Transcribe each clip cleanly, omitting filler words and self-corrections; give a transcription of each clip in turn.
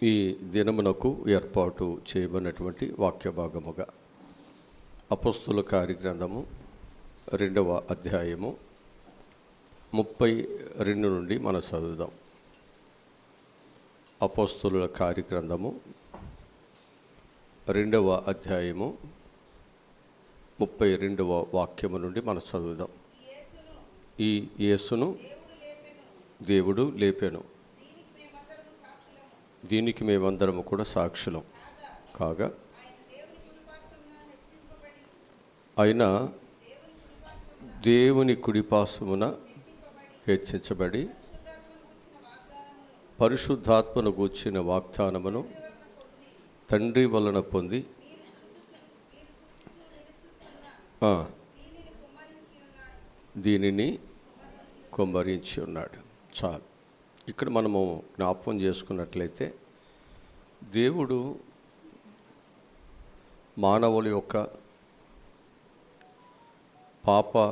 ఈ దినమునకు ఏర్పాటు చేయబడినటువంటి వాక్య భాగముగా అపోస్తుల కార్యగ్రంథము 2వ అధ్యాయము 32 నుండి మనం చదువుదాం. అపోస్తుల కార్యగ్రంథము 2వ అధ్యాయము 32వ వాక్యము నుండి మనం చదువుదాం. ఈ యేసును దేవుడు లేపెను, దీనికి మేమందరము కూడా సాక్షులం కాగా, ఆయన దేవుని కుడిపార్శ్వమున హెచ్చించబడి పరిశుద్ధాత్మను గూర్చిన వాగ్దానమును తండ్రి వలన పొంది దీనిని కుమ్మరించి ఉన్నాడు. చాలు. ఇక్కడ మనము జ్ఞాపకం చేసుకున్నట్లయితే దేవుడు మానవుల యొక్క పాప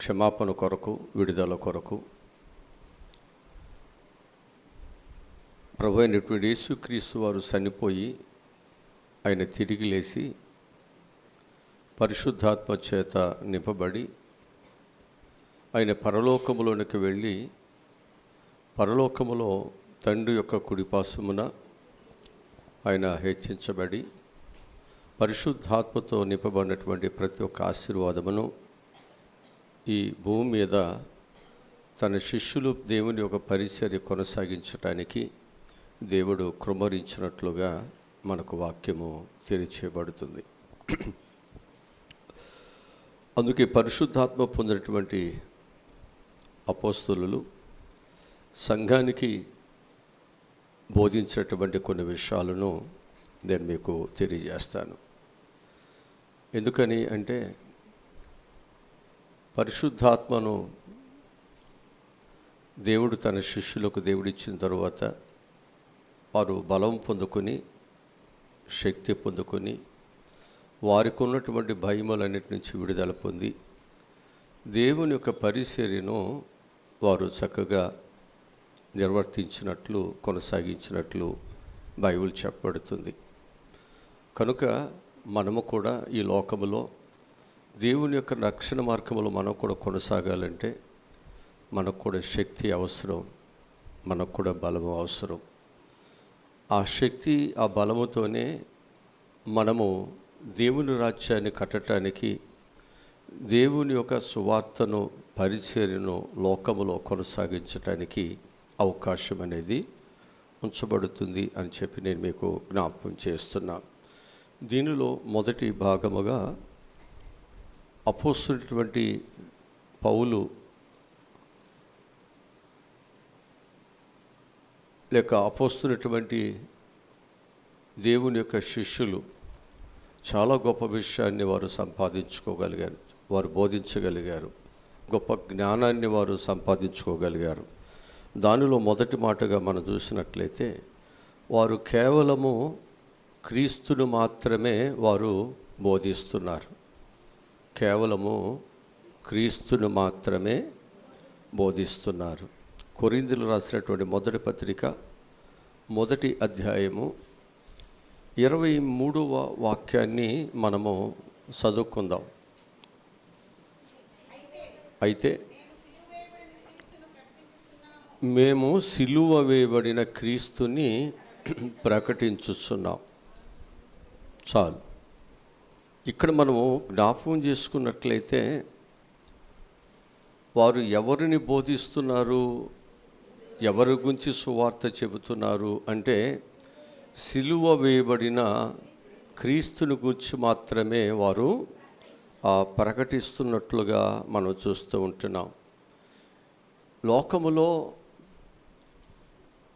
క్షమాపణ కొరకు, విడుదల కొరకు ప్రభు అయినటువంటి యేసుక్రీస్తు వారు చనిపోయి ఆయన తిరిగి లేచి పరిశుద్ధాత్మ చేత నింపబడి ఆయన పరలోకములోనికి వెళ్ళి పరలోకములో తండ్రి యొక్క కుడిపార్శ్వమున ఆయన హెచ్చించబడి పరిశుద్ధాత్మతో నింపబడినటువంటి ప్రతి ఒక్క ఆశీర్వాదమును ఈ భూమి మీద తన శిష్యులు దేవుని యొక్క పరిచర్య కొనసాగించడానికి దేవుడు కృమ్మరించినట్లుగా మనకు వాక్యము తెలియచేయబడుతుంది. అందుకే పరిశుద్ధాత్మ పొందినటువంటి అపోస్తలులు సంఘానికి బోధించేటువంటి కొన్ని విషయాలను నేను మీకు తెలియజేస్తాను. ఎందుకని అంటే పరిశుద్ధాత్మను దేవుడు తన శిష్యులకు దేవుడిచ్చిన తరువాత వారు బలం పొందుకొని, శక్తి పొందుకొని, వారికి ఉన్నటువంటి భయములన్నిటి నుంచి విడుదల పొంది దేవుని యొక్క పరిచర్యను వారు చక్కగా నిర్వర్తించినట్లు, కొనసాగించినట్లు బైబిల్ చెప్పబడుతుంది. కనుక మనము కూడా ఈ లోకములో దేవుని యొక్క రక్షణ మార్గములో మనం కూడా కొనసాగాలంటే మనకు కూడా శక్తి అవసరం, మనకు కూడా బలము అవసరం. ఆ శక్తి, ఆ బలముతోనే మనము దేవుని రాజ్యాన్ని కట్టడానికి, దేవుని యొక్క సువార్తను, పరిచర్యను లోకములో కొనసాగించడానికి అవకాశం అనేది ఉంచబడుతుంది అని చెప్పి నేను మీకు జ్ఞాపకం చేస్తున్నాను. దీనిలో మొదటి భాగముగా అపోస్తలుడైనటువంటి పౌలు లేక అపోస్తలుడైనటువంటి దేవుని యొక్క శిష్యులు చాలా గొప్ప విషయాన్ని వారు సంపాదించుకోగలిగారు, వారు బోధించగలిగారు, గొప్ప జ్ఞానాన్ని వారు సంపాదించుకోగలిగారు. దానిలో మొదటి మాటగా మనం చూసినట్లయితే వారు కేవలము క్రీస్తును మాత్రమే వారు బోధిస్తున్నారు. కేవలము క్రీస్తును మాత్రమే బోధిస్తున్నారు. కొరింథీయులకు రాసినటువంటి మొదటి పత్రిక 1వ అధ్యాయము 23వ వాక్యాన్ని మనము చదువుకుందాం. అయితే మేము సిలువ వేయబడిన క్రీస్తుని ప్రకటించుచున్నాం. చాలు. ఇక్కడ మనము జ్ఞాపకం చేసుకున్నట్లయితే వారు ఎవరిని బోధిస్తున్నారు, ఎవరి గురించి సువార్త చెబుతున్నారు అంటే సిలువ వేయబడిన క్రీస్తుని గురించి మాత్రమే వారు ప్రకటిస్తున్నట్లుగా మనం చూస్తూ ఉంటున్నాం. లోకములో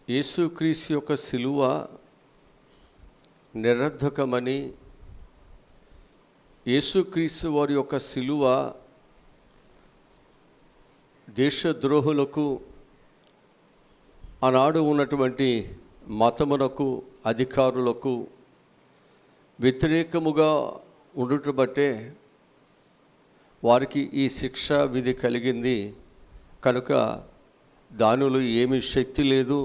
యేసుక్రీస్తు యొక్క సిలువ నిరర్ధకమని, యేసుక్రీస్తు వారి యొక్క సిలువ దేశద్రోహులకు, ఆనాడు ఉన్నటువంటి మతమునకు, అధికారులకు వ్యతిరేకముగా ఉండుట బట్టే వారికి ఈ శిక్ష విధి కలిగింది. కనుక దానిలో ఏమీ శక్తి లేదు,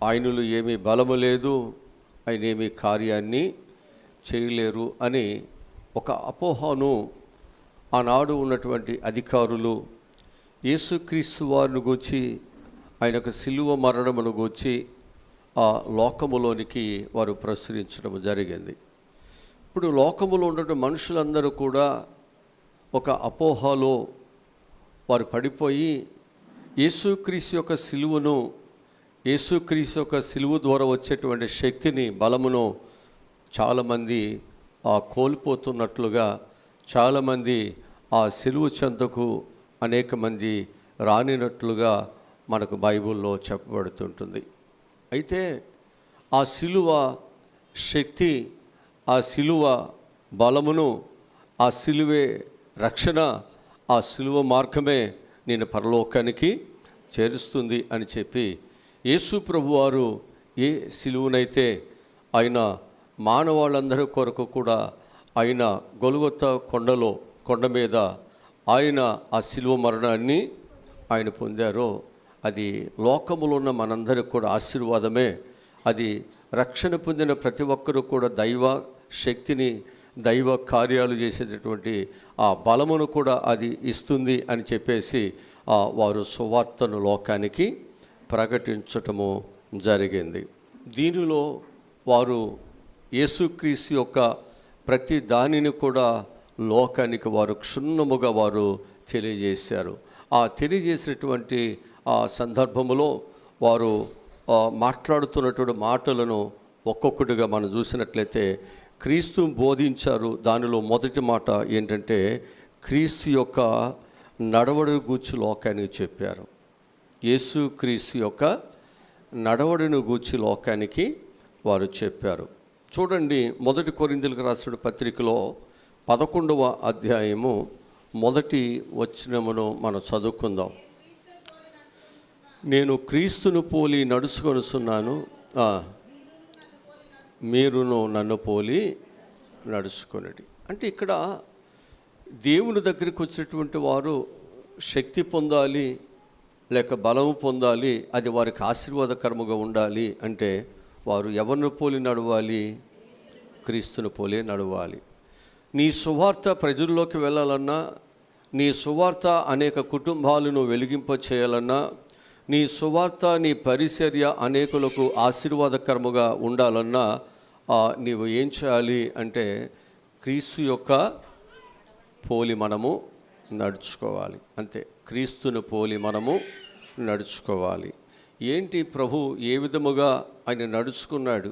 ఆయనలో ఏమీ బలము లేదు, ఆయన ఏమీ కార్యాన్ని చేయలేరు అని ఒక అపోహను ఆనాడు ఉన్నటువంటి అధికారులు యేసుక్రీస్తు వారిని గూర్చి ఆయన యొక్క సిలువ మరణమును గూర్చి ఆ లోకములోనికి వారు ప్రచురించడం జరిగింది. ఇప్పుడు లోకములో ఉన్నటువంటి మనుషులందరూ కూడా ఒక అపోహలో వారు పడిపోయి యేసుక్రీస్తు యొక్క సిలువను, యేసుక్రీస్తు యొక్క సిలువ ద్వారా వచ్చేటువంటి శక్తిని, బలమును చాలామంది కోల్పోతున్నట్లుగా, చాలామంది ఆ సిలువ చెంతకు అనేక మంది రానినట్లుగా మనకు బైబిల్లో చెప్పబడుతుంటుంది. అయితే ఆ సిలువ శక్తి, ఆ సిలువ బలమును, ఆ సిలువే రక్షణ, ఆ సిలువ మార్గమే నేను పరలోకానికి చేరుస్తుంది అని చెప్పి యేసు ప్రభువారు ఏ సిలువనైతే ఆయన మానవాళ్ళందరి కొరకు కూడా ఆయన గొల్గొతా కొండ మీద ఆయన ఆ సిలువ మరణాన్ని ఆయన పొందారో అది లోకములో ఉన్న మనందరికి కూడా ఆశీర్వాదమే. అది రక్షణ పొందిన ప్రతి ఒక్కరూ కూడా దైవ శక్తిని, దైవ కార్యాలు చేసేటటువంటి ఆ బలమును కూడా అది ఇస్తుంది అని చెప్పేసి వారు సువార్తను లోకానికి ప్రకటించటము జరిగింది. దీనిలో వారు యేసుక్రీస్తు యొక్క ప్రతి దానిని కూడా లోకానికి వారు క్షుణ్ణముగా వారు తెలియజేశారు. ఆ తెలియజేసినటువంటి ఆ సందర్భములో వారు మాట్లాడుతున్నటువంటి మాటలను ఒక్కొక్కటిగా మనం చూసినట్లయితే క్రీస్తు బోధించారు. దానిలో మొదటి మాట ఏంటంటే క్రీస్తు యొక్క నడవడిని గూర్చి లోకానికి చెప్పారు. యేసు క్రీస్తు యొక్క నడవడిని గూర్చి లోకానికి వారు చెప్పారు. చూడండి, మొదటి కొరింథీయులకు రాసిన పత్రికలో 11వ అధ్యాయము మొదటి వచనమును మనం చదువుకుందాం. నేను క్రీస్తును పోలి నడుచుకొనుచున్నాను, మీరును నన్ను పోలి నడుచుకొనుడి. అంటే ఇక్కడ దేవుని దగ్గరికి వచ్చినటువంటి వారు శక్తి పొందాలి, లేక బలము పొందాలి, అది వారికి ఆశీర్వాదకరముగా ఉండాలి అంటే వారు ఎవరిని పోలి నడవాలి? క్రీస్తును పోలి నడవాలి. నీ సువార్త ప్రజల్లోకి వెళ్ళాలన్నా, నీ సువార్త అనేక కుటుంబాలను వెలిగింప చేయాలన్నా, నీ సువార్త, నీ పరిచర్య అనేకులకు ఆశీర్వాదకరముగా ఉండాలన్నా నీవు ఏం చేయాలి అంటే క్రీస్తు యొక్క పోలి మనము నడుచుకోవాలి. అంతే, క్రీస్తును పోలి మనము నడుచుకోవాలి. ఏంటి ప్రభు ఏ విధముగా ఆయన నడుచుకున్నాడు,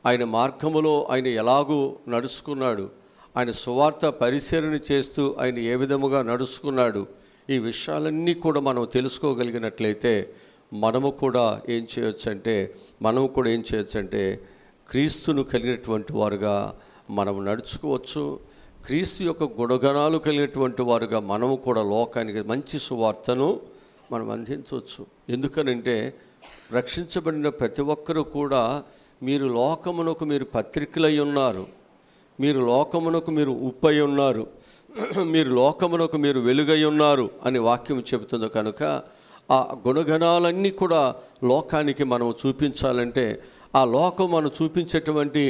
ఆయన మార్గములో ఆయన ఎలాగూ నడుచుకున్నాడు, ఆయన సువార్త పరిచర్యను చేస్తూ ఆయన ఏ విధముగా నడుచుకున్నాడు, ఈ విషయాలన్నీ కూడా మనం తెలుసుకోగలిగినట్లయితే మనము కూడా ఏం చేయొచ్చంటే క్రీస్తును కలిగినటువంటి వారుగా మనము నడుచుకోవచ్చు. క్రీస్తు యొక్క గుణగణాలు కలిగినటువంటి వారుగా మనము కూడా లోకానికి మంచి సువార్తను మనం అందించవచ్చు. ఎందుకనంటే రక్షించబడిన ప్రతి ఒక్కరూ కూడా మీరు లోకమునకు మీరు పత్రికలై ఉన్నారు, మీరు లోకమునకు మీరు ఉప్పై ఉన్నారు, మీరు లోకమునకు మీరు వెలుగై ఉన్నారు అని వాక్యం చెబుతుంది. కనుక ఆ గుణగణాలన్నీ కూడా లోకానికి మనం చూపించాలంటే ఆ లోకం మనం చూపించేటువంటి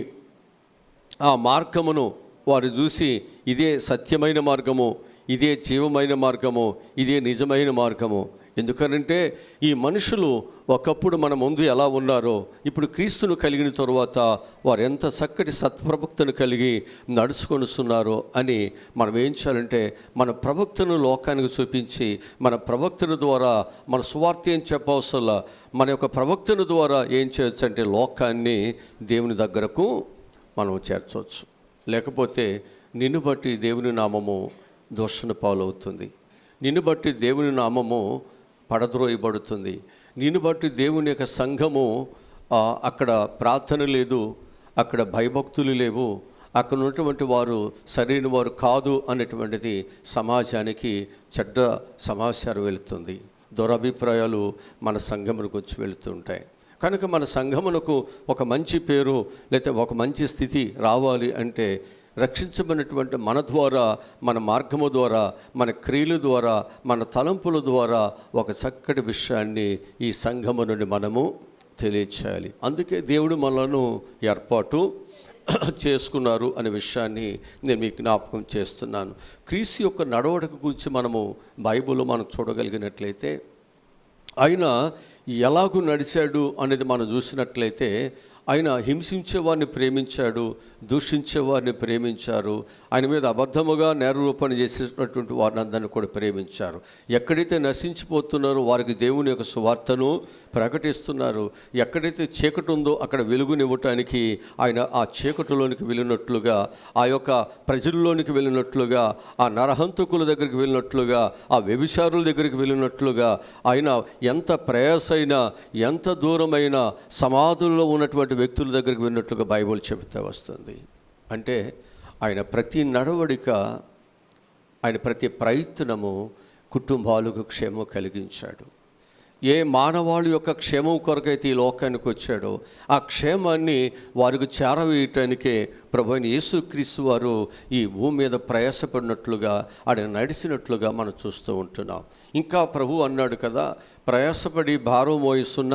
ఆ మార్గమును వారు చూసి ఇదే సత్యమైన మార్గము, ఇదే జీవమైన మార్గము, ఇదే నిజమైన మార్గము. ఎందుకనంటే ఈ మనుషులు ఒకప్పుడు మన ముందు ఎలా ఉన్నారో ఇప్పుడు క్రీస్తును కలిగిన తరువాత వారు ఎంత చక్కటి సత్ప్రవక్తను కలిగి నడుచుకొనిస్తున్నారో అని మనం ఏం చేయాలంటే మన ప్రవక్తను లోకానికి చూపించి మన ప్రవక్తల ద్వారా మన సువార్త ఏం చెప్పవసరం, మన యొక్క ప్రవక్తను ద్వారా ఏం చేయొచ్చు అంటే లోకాన్ని దేవుని దగ్గరకు మనం చేర్చవచ్చు. లేకపోతే నిన్ను బట్టి దేవుని నామము దూషణ పాలవుతుంది, నిన్ను బట్టి దేవుని నామము పడద్రోయబడుతుంది, నిన్ను బట్టి దేవుని యొక్క సంఘము అక్కడ ప్రార్థన లేదు, అక్కడ భయభక్తులు లేవు, అక్కడ ఉన్నటువంటి వారు సరైన వారు కాదు అనేటువంటిది సమాజానికి చెడ్డ సమాచారం వెళుతుంది, దురభిప్రాయాలు మన సంఘమునకు వచ్చి వెళుతుంటాయి. కనుక మన సంఘమునకు ఒక మంచి పేరు లేకపోతే ఒక మంచి స్థితి రావాలి అంటే రక్షించబడినటువంటి మన ద్వారా, మన మార్గము ద్వారా, మన క్రియల ద్వారా, మన తలంపుల ద్వారా ఒక చక్కటి విషయాన్ని ఈ సంఘము నుండి మనము తెలియచేయాలి. అందుకే దేవుడు మనలను ఏర్పాటు చేసుకున్నారు అనే విషయాన్ని నేను మీకు జ్ఞాపకం చేస్తున్నాను. క్రీస్తు యొక్క నడవడిక గురించి మనము బైబిల్లో మనం చూడగలిగినట్లయితే ఆయన ఎలాగూ నడిచాడు అనేది మనం చూసినట్లయితే ఆయన హింసించేవారిని ప్రేమించాడు, దూషించేవారిని ప్రేమించారు, ఆయన మీద అబద్ధముగా నేరరూపణ చేసేటటువంటి వారిని అందరినీ కూడా ప్రేమించారు. ఎక్కడైతే నశించిపోతున్నారో వారికి దేవుని యొక్క సువార్తను ప్రకటిస్తున్నారు. ఎక్కడైతే చీకటి ఉందో అక్కడ వెలుగునివ్వటానికి ఆయన ఆ చీకటిలోనికి వెళ్ళినట్లుగా, ఆ యొక్క ప్రజల్లోనికి వెళ్ళినట్లుగా, ఆ నరహంతకుల దగ్గరికి వెళ్ళినట్లుగా, ఆ వ్యభిచారుల దగ్గరికి వెళ్ళినట్లుగా, ఆయన ఎంత ప్రయాసైనా ఎంత దూరమైన సమాధుల్లో ఉన్నటువంటి వ్యక్తుల దగ్గరికి వెళ్ళినట్లుగా బైబిల్ చెబుతూ వస్తుంది. అంటే ఆయన ప్రతి నడవడిక, ఆయన ప్రతి ప్రయత్నము కుటుంబాలకు క్షేమం కలిగించాడు. ఏ మానవాళి యొక్క క్షేమం కొరకైతే ఈ లోకానికి వచ్చాడో ఆ క్షేమాన్ని వారికి చేరవేయటానికే ప్రభువైన యేసుక్రీస్తు వారు ఈ భూమి మీద ప్రయాసపడినట్లుగా, ఆయన నడిచినట్లుగా మనం చూస్తూ ఉంటున్నాం. ఇంకా ప్రభు అన్నాడు కదా, ప్రయాసపడి భారం మోయిస్తున్న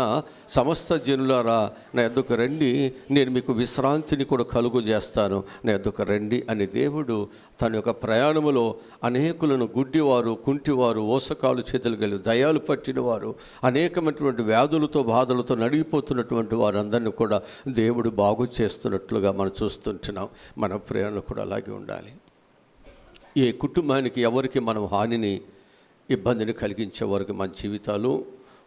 సమస్త జనులారా నా యొద్దకు రండి, నేను మీకు విశ్రాంతిని కూడా కలుగు చేస్తాను, నా యొద్దకు రండి అని దేవుడు తన యొక్క ప్రయాణములో అనేకులను గుడ్డివారు, కుంటివారు, ఓసకాలు చేతులు కలిగి దయాలు పట్టినవారు, అనేకమైనటువంటి వ్యాధులతో బాధలతో నడిగిపోతున్నటువంటి వారందరినీ కూడా దేవుడు బాగు చేస్తున్నట్లుగా మనం చూస్తుంటున్నాం. మన ప్రయాణం కూడా అలాగే ఉండాలి. ఏ కుటుంబానికి ఎవరికి మనం హానిని, ఇబ్బందిని కలిగించే వరకు మన జీవితాలు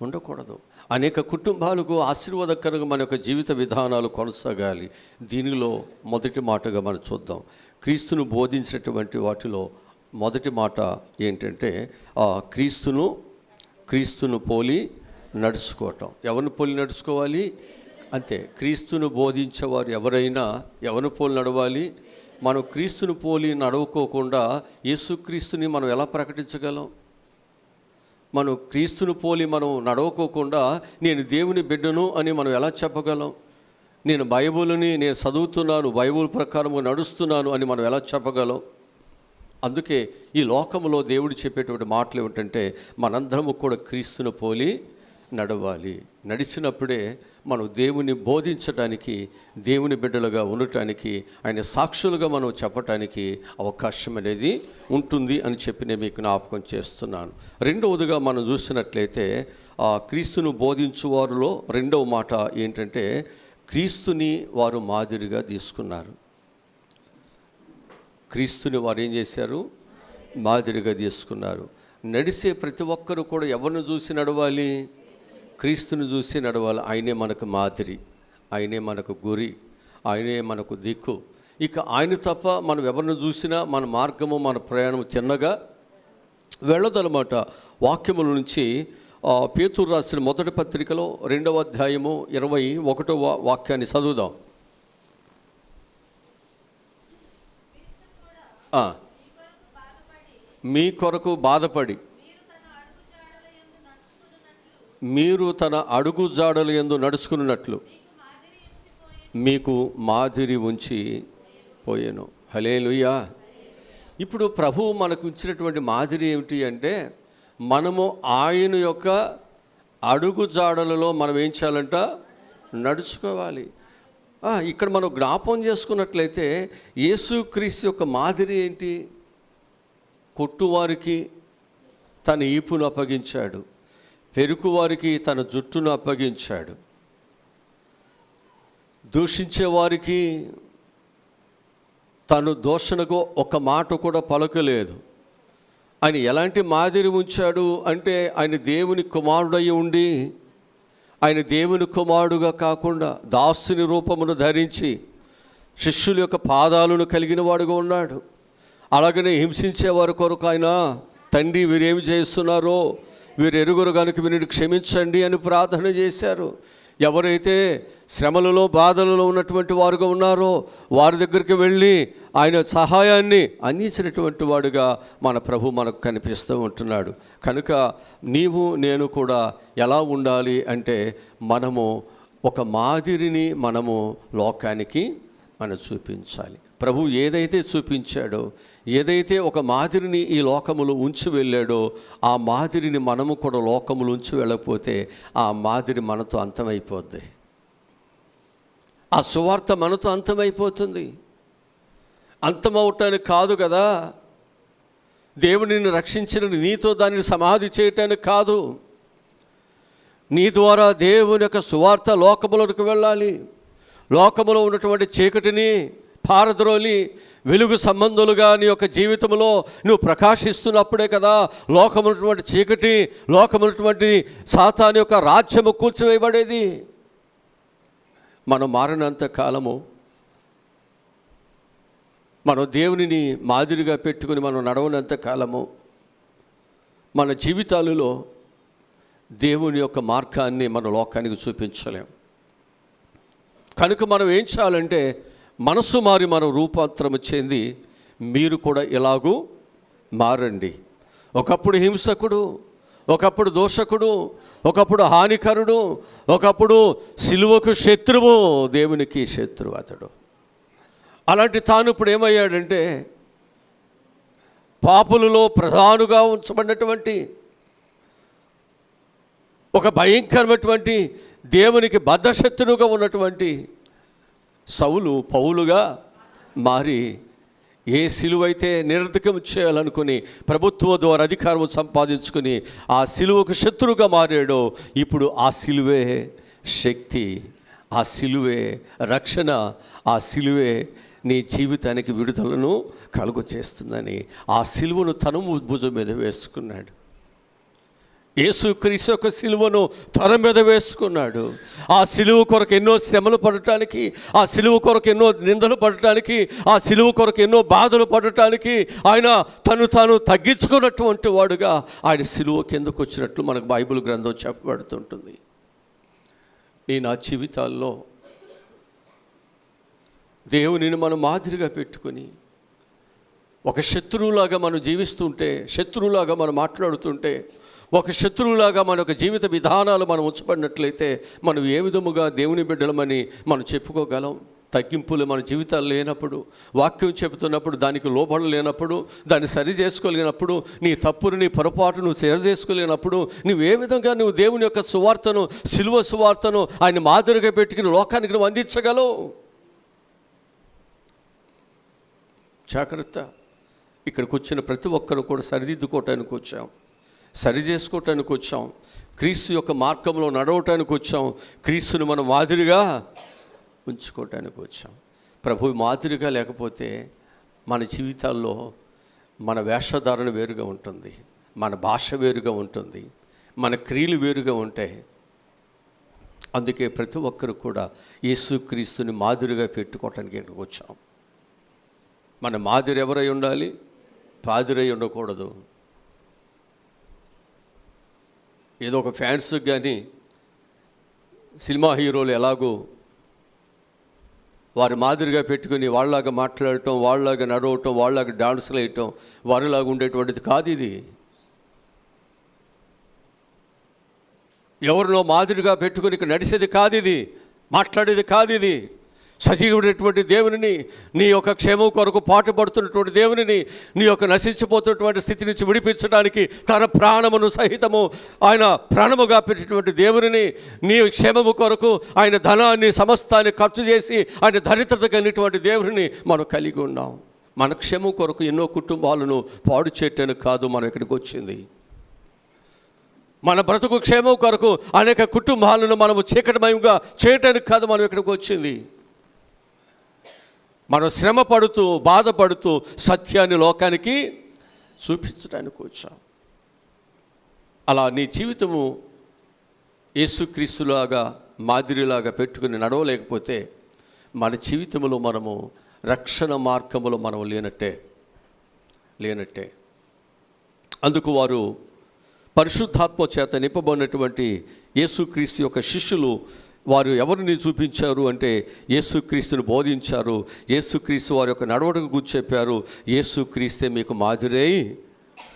ఉండకూడదు. అనేక కుటుంబాలకు ఆశీర్వాదకరంగా మన యొక్క జీవిత విధానాలు కొనసాగాలి. దీనిలో మొదటి మాటగా మనం చూద్దాం. క్రీస్తును బోధించినటువంటి వాటిలో మొదటి మాట ఏంటంటే క్రీస్తును పోలి నడుచుకోవటం. ఎవరిని పోలి నడుచుకోవాలి? అంతే. క్రీస్తును బోధించేవారు ఎవరైనా ఎవరిని పోలి నడవాలి? మనం క్రీస్తును పోలి నడవకోకుండా యేసుక్రీస్తుని మనం ఎలా ప్రకటించగలం? మనం క్రీస్తును పోలి మనం నడవకోకుండా నేను దేవుని బిడ్డను అని మనం ఎలా చెప్పగలం? నేను బైబిల్ని నేను చదువుతున్నాను, బైబిల్ ప్రకారం నడుస్తున్నాను అని మనం ఎలా చెప్పగలం? అందుకే ఈ లోకంలో దేవుడు చెప్పేటువంటి మాటలు ఏమిటంటే మనందరము కూడా క్రీస్తును పోలి నడవాలి. నడిచినప్పుడే మనం దేవుని బోధించటానికి, దేవుని బిడ్డలుగా ఉండటానికి, ఆయన సాక్షులుగా మనం చెప్పటానికి అవకాశం అనేది ఉంటుంది అని చెప్పి నేను మీకు జ్ఞాపకం చేస్తున్నాను. రెండవదిగా మనం చూసినట్లయితే క్రీస్తును బోధించువారిలో రెండవ మాట ఏంటంటే క్రీస్తుని వారు మాదిరిగా తీసుకున్నారు. క్రీస్తుని వారు ఏం చేశారు? మాదిరిగా తీసుకున్నారు. నడిసే ప్రతి ఒక్కరు కూడా ఎవరిని చూసి నడవాలి? క్రీస్తుని చూసి నడవాలి. ఆయనే మనకు మాదిరి, ఆయనే మనకు గురి, ఆయనే మనకు దిక్కు. ఇక ఆయన తప్ప మనం ఎవరిని చూసినా మన మార్గము, మన ప్రయాణం తిన్నగా వెళ్ళదన్నమాట. వాక్యముల నుంచి పేతురు రాసిన మొదటి పత్రికలో 2వ అధ్యాయము 21వ వాక్యాన్ని చదువుదాం. మీ కొరకు బాధపడి మీరు తన అడుగు జాడల యందు నడుచుకున్నట్లు మీకు మాదిరి ఉంచి పోయెను. హల్లెలూయా. ఇప్పుడు ప్రభువు మనకు ఇచ్చినటువంటి మాదిరి ఏమిటి అంటే మనము ఆయన యొక్క అడుగు జాడలలో మనం ఏం చేయాలంట? నడుచుకోవాలి. ఇక్కడ మనం జ్ఞాపకం చేసుకున్నట్లయితే యేసుక్రీస్తు యొక్క మాదిరి ఏంటి? కొట్టువారికి తన ఈపును అప్పగించాడు, పెరుకువారికి తన జుట్టును అప్పగించాడు, దూషించేవారికి తను దూషణకు ఒక మాట కూడా పలకలేదు. ఆయన ఎలాంటి మాదిరి ఉంచాడు అంటే ఆయన దేవుని కుమారుడై ఉండి, ఆయన దేవుని కుమారుడుగా కాకుండా దాసుని రూపమును ధరించి శిష్యుల యొక్క పాదాలను కలిగిన వాడుగా ఉన్నాడు. అలాగనే హింసించేవారి కొరకు ఆయన తండ్రి వీరేమి చేస్తున్నారో వీరు ఎరుగురు కనుక వీరిని క్షమించండి అని ప్రార్థన చేశారు. ఎవరైతే శ్రమలలో బాధలలో ఉన్నటువంటి వారుగా ఉన్నారో వారి దగ్గరికి వెళ్ళి ఆయన సహాయాన్ని అందించినటువంటి వాడుగా మన ప్రభు మనకు కనిపిస్తూ ఉంటున్నాడు. కనుక నీవు నేను కూడా ఎలా ఉండాలి అంటే మనము ఒక మాదిరిని మనము లోకానికి మనం చూపించాలి. ప్రభు ఏదైతే చూపించాడో, ఏదైతే ఒక మాదిరిని ఈ లోకములో ఉంచి వెళ్ళాడో, ఆ మాదిరిని మనము కూడా లోకములు ఉంచి వెళ్ళకపోతే ఆ మాదిరి మనతో అంతమైపోద్ది. ఆ సువార్త మనతో అంతమైపోతుంది. అంతమవటానికి కాదు కదా, దేవుడు నిన్ను రక్షించిన నీతో దానిని సమాధి చేయటానికి కాదు. నీ ద్వారా దేవుని యొక్క సువార్త లోకములకు వెళ్ళాలి. లోకములో ఉన్నటువంటి చీకటిని పారద్రోలి వెలుగు సంబంధులుగా నీ యొక్క జీవితంలో నువ్వు ప్రకాశిస్తున్నప్పుడే కదా లోకమున్నటువంటి చీకటి, లోకమున్నటువంటి సాతాను యొక్క రాజ్యము కూల్చివేయబడేది. మనం మారినంత కాలము, మనం దేవునిని మాదిరిగా పెట్టుకుని మనం నడవనంత కాలము మన జీవితాలలో దేవుని యొక్క మార్గాన్ని మన లోకానికి చూపించలేం. కనుక మనం ఏం చేయాలంటే మనసు మారి మనం రూపాంతరము చెంది మీరు కూడా ఇలాగూ మారండి. ఒకప్పుడు హింసకుడు, ఒకప్పుడు దోషకుడు, ఒకప్పుడు హానికరుడు, ఒకప్పుడు సిలువకు శత్రువు, దేవునికి శత్రువు అతడు. అలాంటి తాను ఇప్పుడు ఏమయ్యాడంటే పాపులలో ప్రధానుగా ఉంచబడినటువంటి ఒక భయంకరమైనటువంటి దేవునికి బద్ధశత్రువుగా ఉన్నటువంటి సౌలు పౌలుగా మారి ఏ సిలువైతే నిరర్ధకం చేయాలనుకుని ప్రభుత్వం ద్వారా అధికారం సంపాదించుకుని ఆ సిలువకు శత్రువుగా మారాడో, ఇప్పుడు ఆ సిలువే శక్తి, ఆ సిలువే రక్షణ, ఆ సిలువే నీ జీవితానికి విడుదలను కలుగ చేస్తుందని ఆ సిలువను తన భుజం మీద వేసుకున్నాడు. యేసుక్రీస్తు యొక్క సిలువను తన మీద వేసుకున్నాడు. ఆ సిలువ కొరకు ఎన్నో శ్రమలు పడటానికి, ఆ సిలువ కొరకు ఎన్నో నిందలు పడటానికి, ఆ సిలువ కొరకు ఎన్నో బాధలు పడటానికి ఆయన తాను తగ్గించుకున్నటువంటి వాడుగా ఆయన సిలువ కిందకు వచ్చినట్లు మనకు బైబిల్ గ్రంథం చెప్పబడుతుంటుంది. నా జీవితాల్లో దేవునిని మనం మాదిరిగా పెట్టుకొని ఒక శత్రువులాగా మనం జీవిస్తుంటే, శత్రువులాగా మనం మాట్లాడుతుంటే, ఒక శత్రువులాగా మన యొక్క జీవిత విధానాలు మనం ఉంచబడినట్లయితే మనం ఏ విధముగా దేవుని బిడ్డలమని మనం చెప్పుకోగలం? తగ్గింపులు మన జీవితాలు లేనప్పుడు, వాక్యం చెబుతున్నప్పుడు దానికి లోబడలు లేనప్పుడు, దాన్ని సరి చేసుకోలేనప్పుడు, నీ తప్పును నీ పొరపాటును సరి చేసుకోలేనప్పుడు నువ్వు ఏ విధంగా నువ్వు దేవుని యొక్క సువార్తను, సిలువ సువార్తను ఆయన మాదిరిగా పెట్టుకుని లోకానికి నువ్వు అందించగలవు? జాగ్రత్త. ఇక్కడికి వచ్చిన ప్రతి ఒక్కరు కూడా సరిదిద్దుకోవటానికి వచ్చాం, సరి చేసుకోవటానికి వచ్చాం, క్రీస్తు యొక్క మార్గంలో నడవటానికి వచ్చాం, క్రీస్తుని మనం మాదిరిగా ఉంచుకోవటానికి వచ్చాం. ప్రభు మాదిరిగా లేకపోతే మన జీవితాల్లో మన వేషధారణ వేరుగా ఉంటుంది, మన భాష వేరుగా ఉంటుంది, మన క్రియలు వేరుగా ఉంటాయి. అందుకే ప్రతి ఒక్కరు కూడా యేసుక్రీస్తుని మాదిరిగా పెట్టుకోవటానికి ఇక్కడికి వచ్చాం. మన మాదిరి ఎవరై ఉండాలి? పాదిరై ఉండకూడదు. ఏదో ఒక ఫ్యాన్స్కి కానీ సినిమా హీరోలు ఎలాగో వారి మాదిరిగా పెట్టుకుని వాళ్ళలాగా మాట్లాడటం, వాళ్ళలాగా నడవటం, వాళ్ళలాగా డాన్సులు వేయటం, వారిలాగా ఉండేటువంటిది కాదు ఇది. ఎవరినో మాదిరిగా పెట్టుకుని ఇక్కడ నడిచేది కాదు ఇది, మాట్లాడేది కాదు ఇది. సజీవుడైనటువంటి దేవునిని, నీ యొక్క క్షేమం కొరకు పాటుపడుతున్నటువంటి దేవునిని, నీ యొక్క నశించిపోతున్నటువంటి స్థితి నుంచి విడిపించడానికి తన ప్రాణమును సహితము ఆయన ప్రాణముగా పెట్టినటువంటి దేవునిని, నీ క్షేమము కొరకు ఆయన ధనాన్ని సమస్తాన్ని ఖర్చు చేసి ఆయన దరిద్రత కలిగినటువంటి దేవుని మనం కలిగి ఉన్నాం. మన క్షేమం కొరకు ఎన్నో కుటుంబాలను పాడు చేయటానికి కాదు మనం ఇక్కడికి వచ్చింది. మన బ్రతుకు క్షేమం కొరకు అనేక కుటుంబాలను మనము చీకటిమయంగా చేయటానికి కాదు మనం ఇక్కడికి వచ్చింది. మనం శ్రమ పడుతూ, బాధపడుతూ సత్యాన్ని లోకానికి చూపించడానికి వచ్చాం. అలా నీ జీవితము యేసుక్రీస్తులాగా మాదిరిలాగా పెట్టుకుని నడవలేకపోతే మన జీవితంలో మనము రక్షణ మార్గములో మనం లేనట్టే. అందుకు వారు పరిశుద్ధాత్మ చేత నింపబడినటువంటి యేసుక్రీస్తు యొక్క శిష్యులు వారు ఎవరిని చూపించారు అంటే యేసుక్రీస్తుని బోధించారు. యేసుక్రీస్తు వారి యొక్క నడవడిక గురించి చెప్పారు. యేసుక్రీస్తే మీకు మాదిరై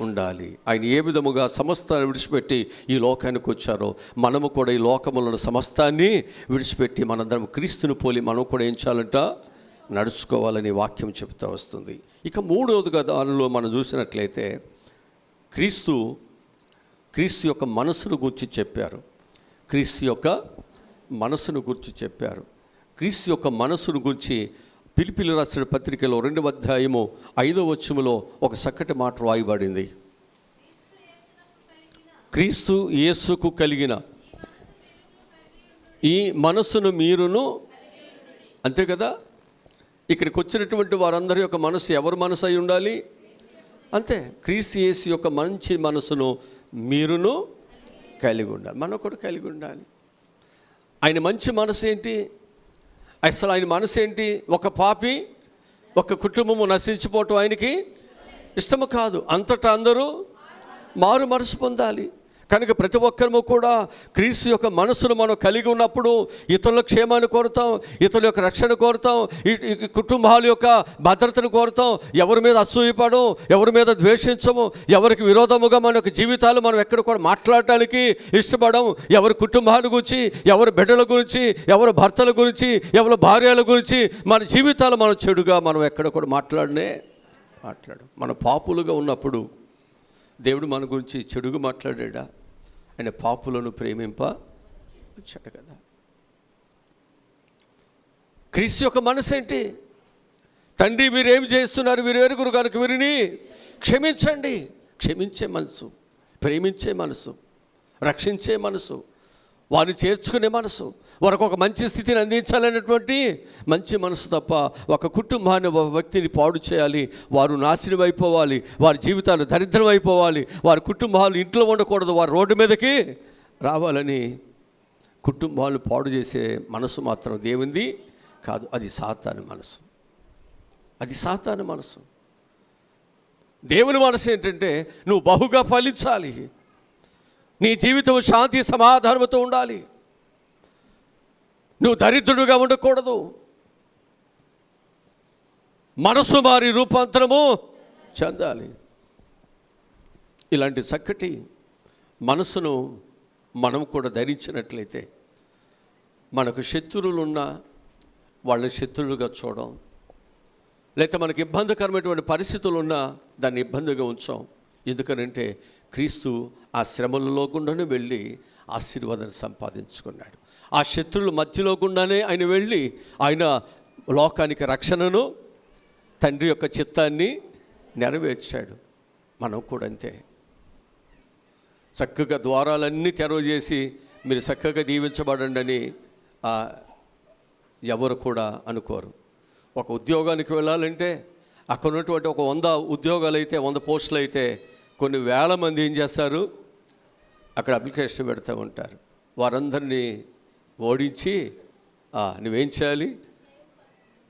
ఉండాలి. ఆయన ఏ విధముగా సమస్తాన్ని విడిచిపెట్టి ఈ లోకానికి వచ్చారో మనము కూడా ఈ లోకములను సమస్తాన్ని విడిచిపెట్టి మనందరం క్రీస్తుని పోలి మనం కూడా ఏం చేయాలంట? నడుచుకోవాలని వాక్యం చెప్తూ వస్తుంది. ఇక మూడవదిగా దానిలో మనం చూసినట్లయితే క్రీస్తు యొక్క మనసును గురించి చెప్పారు. క్రీస్తు యొక్క మనసును గురించి చెప్పారు. క్రీస్తు యొక్క మనసును గురించి ఫిలిప్పీయులకు రాసిన పత్రికలో 2వ అధ్యాయము 5వ వచనములో ఒక చక్కటి మాట రాయబడింది. క్రీస్తు యేసుకు కలిగిన ఈ మనసును మీరును, అంతే కదా. ఇక్కడికి వచ్చినటువంటి వారందరి యొక్క మనసు ఎవరి మనసు అయి ఉండాలి? అంతే, క్రీస్తు యేసు యొక్క మంచి మనసును మీరును కలిగి ఉండాలి. మనం కూడా కలిగి ఉండాలి. ఆయన మంచి మనసు ఏంటి? అసలు ఆయన మనసు ఏంటి? ఒక పాపి, ఒక కుటుంబము నశించిపోవటం ఆయనకి ఇష్టము కాదు. అంతటా అందరూ మారు మనసు పొందాలి. కనుక ప్రతి ఒక్కరము కూడా క్రీస్తు యొక్క మనసును మనం కలిగి ఉన్నప్పుడు ఇతరుల క్షేమాన్ని కోరుతాం, ఇతరుల యొక్క రక్షణ కోరుతాం, కుటుంబాల యొక్క భద్రతను కోరుతాం. ఎవరి మీద అసూయపడం, ఎవరి మీద ద్వేషించము, ఎవరికి విరోధముగా మన యొక్క జీవితాలు మనం ఎక్కడ కూడా మాట్లాడటానికి ఇష్టపడం. ఎవరి కుటుంబాల గురించి, ఎవరి బిడ్డల గురించి, ఎవరి భర్తల గురించి, ఎవరి భార్యల గురించి మన జీవితాలు మనం చెడుగా మనం ఎక్కడ కూడా మాట్లాడు. మన పాపులుగా ఉన్నప్పుడు దేవుడు మన గురించి చెడుగా మాట్లాడా? ఆయన పాపులను ప్రేమింపచ్చాడు కదా. క్రీస్తు యొక్క మనసు ఏంటి? తండ్రి వీరేం చేస్తున్నారు, వీరు ఎరుగురు కనుక వీరిని క్షమించండి. క్షమించే మనసు, ప్రేమించే మనసు, రక్షించే మనసు, వారిని చేర్చుకునే మనసు, వారికి ఒక మంచి స్థితిని అందించాలనేటువంటి మంచి మనసు తప్ప ఒక కుటుంబాన్ని, ఒక వ్యక్తిని పాడు చేయాలి, వారు నాశనం అయిపోవాలి, వారి జీవితాలు దరిద్రం అయిపోవాలి, వారి కుటుంబాలు ఇంట్లో ఉండకూడదు, వారు రోడ్డు మీదకి రావాలని కుటుంబాలు పాడు చేసే మనసు మాత్రం దేవుంది కాదు. అది సాతాను మనసు. అది సాతాను మనసు. దేవుని మనసు ఏంటంటే నువ్వు బహుగా ఫలించాలి, నీ జీవితం శాంతి సమాధానంతో ఉండాలి, నువ్వు దరిద్రుడుగా ఉండకూడదు, మనసు మారి రూపాంతరము చెందాలి. ఇలాంటి చక్కటి మనసును మనం కూడా ధరించినట్లయితే మనకు శత్రువులు ఉన్నా వాళ్ళని శత్రువులుగా చూడం, లేకపోతే మనకు ఇబ్బందికరమైనటువంటి పరిస్థితులు ఉన్నా దాన్ని ఇబ్బందిగా ఉంచాం. ఎందుకనంటే క్రీస్తు ఆ శ్రమలలో గుండానే వెళ్ళి ఆశీర్వాదాన్ని సంపాదించుకున్నాడు. ఆ శత్రువుల మధ్యలో గుండానే ఆయన వెళ్ళి ఆయన లోకానికి రక్షణను, తండ్రి యొక్క చిత్తాన్ని నెరవేర్చాడు. మనం కూడా అంతే. చక్కగా ద్వారాలన్నీ తెరవజేసి మీరు చక్కగా దీవించబడండి అని ఎవరు కూడా అనుకోరు. ఒక ఉద్యోగానికి వెళ్ళాలంటే అక్కడ ఉన్నటువంటి ఒక 100 ఉద్యోగాలు అయితే, 100 పోస్టులు అయితే కొన్ని వేల మంది ఏం చేస్తారు, అక్కడ అప్లికేషన్ పెడతా ఉంటారు. వారందరినీ ఓడించి నువ్వేం చేయాలి,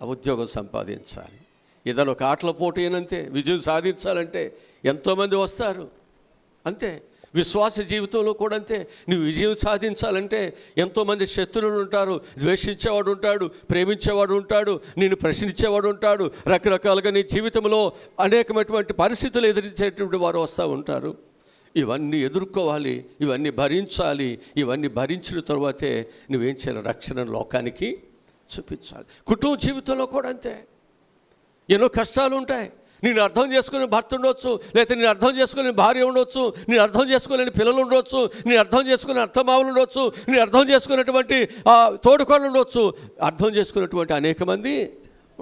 ఆ ఉద్యోగం సంపాదించాలి. ఏదైనా ఒక ఆటల పోటీ అయినంతే, విజయం సాధించాలంటే ఎంతోమంది వస్తారు. అంతే విశ్వాస జీవితంలో కూడా అంతే. నువ్వు విజయం సాధించాలంటే ఎంతోమంది శత్రువులు ఉంటారు, ద్వేషించేవాడు ఉంటాడు, ప్రేమించేవాడు ఉంటాడు, నిన్ను ప్రశ్నించేవాడు ఉంటాడు. రకరకాలుగా నీ జీవితంలో అనేకమైనటువంటి పరిస్థితులు ఎదిరించేటువంటి వారు వస్తూ ఉంటారు. ఇవన్నీ ఎదుర్కోవాలి, ఇవన్నీ భరించాలి. ఇవన్నీ భరించిన తర్వాతే నువ్వేం చేయాలి, రక్షణ లోకానికి చూపించాలి. కుటుంబ జీవితంలో కూడా అంతే. ఎన్నో కష్టాలు ఉంటాయి. నేను అర్థం చేసుకునే భర్త ఉండొచ్చు, లేకపోతే నేను అర్థం చేసుకునే భార్య ఉండొచ్చు, నేను అర్థం చేసుకోలేని పిల్లలు ఉండొచ్చు, నేను అర్థం చేసుకునే అత్తమామలు ఉండొచ్చు, నేను అర్థం చేసుకునేటువంటి తోడుకోళ్ళు ఉండొచ్చు, అర్థం చేసుకునేటువంటి అనేక మంది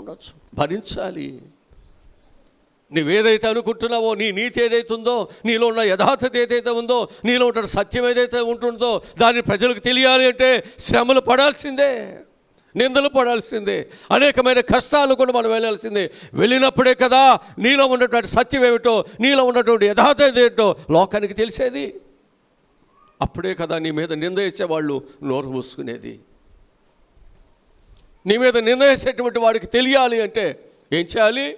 ఉండొచ్చు. భరించాలి. నువ్వేదైతే అనుకుంటున్నావో, నీ నీతి ఏదైతే ఉందో, నీలో ఉన్న యథార్థత ఏదైతే ఉందో, నీలో ఉన్న సత్యం ఏదైతే ఉంటుందో దాన్ని ప్రజలకు తెలియాలి అంటే శ్రమలు పడాల్సిందే, నిందలు పడాల్సిందే, అనేకమైన కష్టాలు కూడా మనం వెళ్ళాల్సిందే. వెళ్ళినప్పుడే కదా నీలో ఉన్నటువంటి సత్యం ఏమిటో, నీలో ఉన్నటువంటి యథార్థత ఏంటో లోకానికి తెలిసేది. అప్పుడే కదా నీ మీద నింద వేసేవాళ్ళు నోరు మూసుకునేది. నీ మీద నింద వేసేటువంటి వాడికి తెలియాలి అంటే ఏం చేయాలి,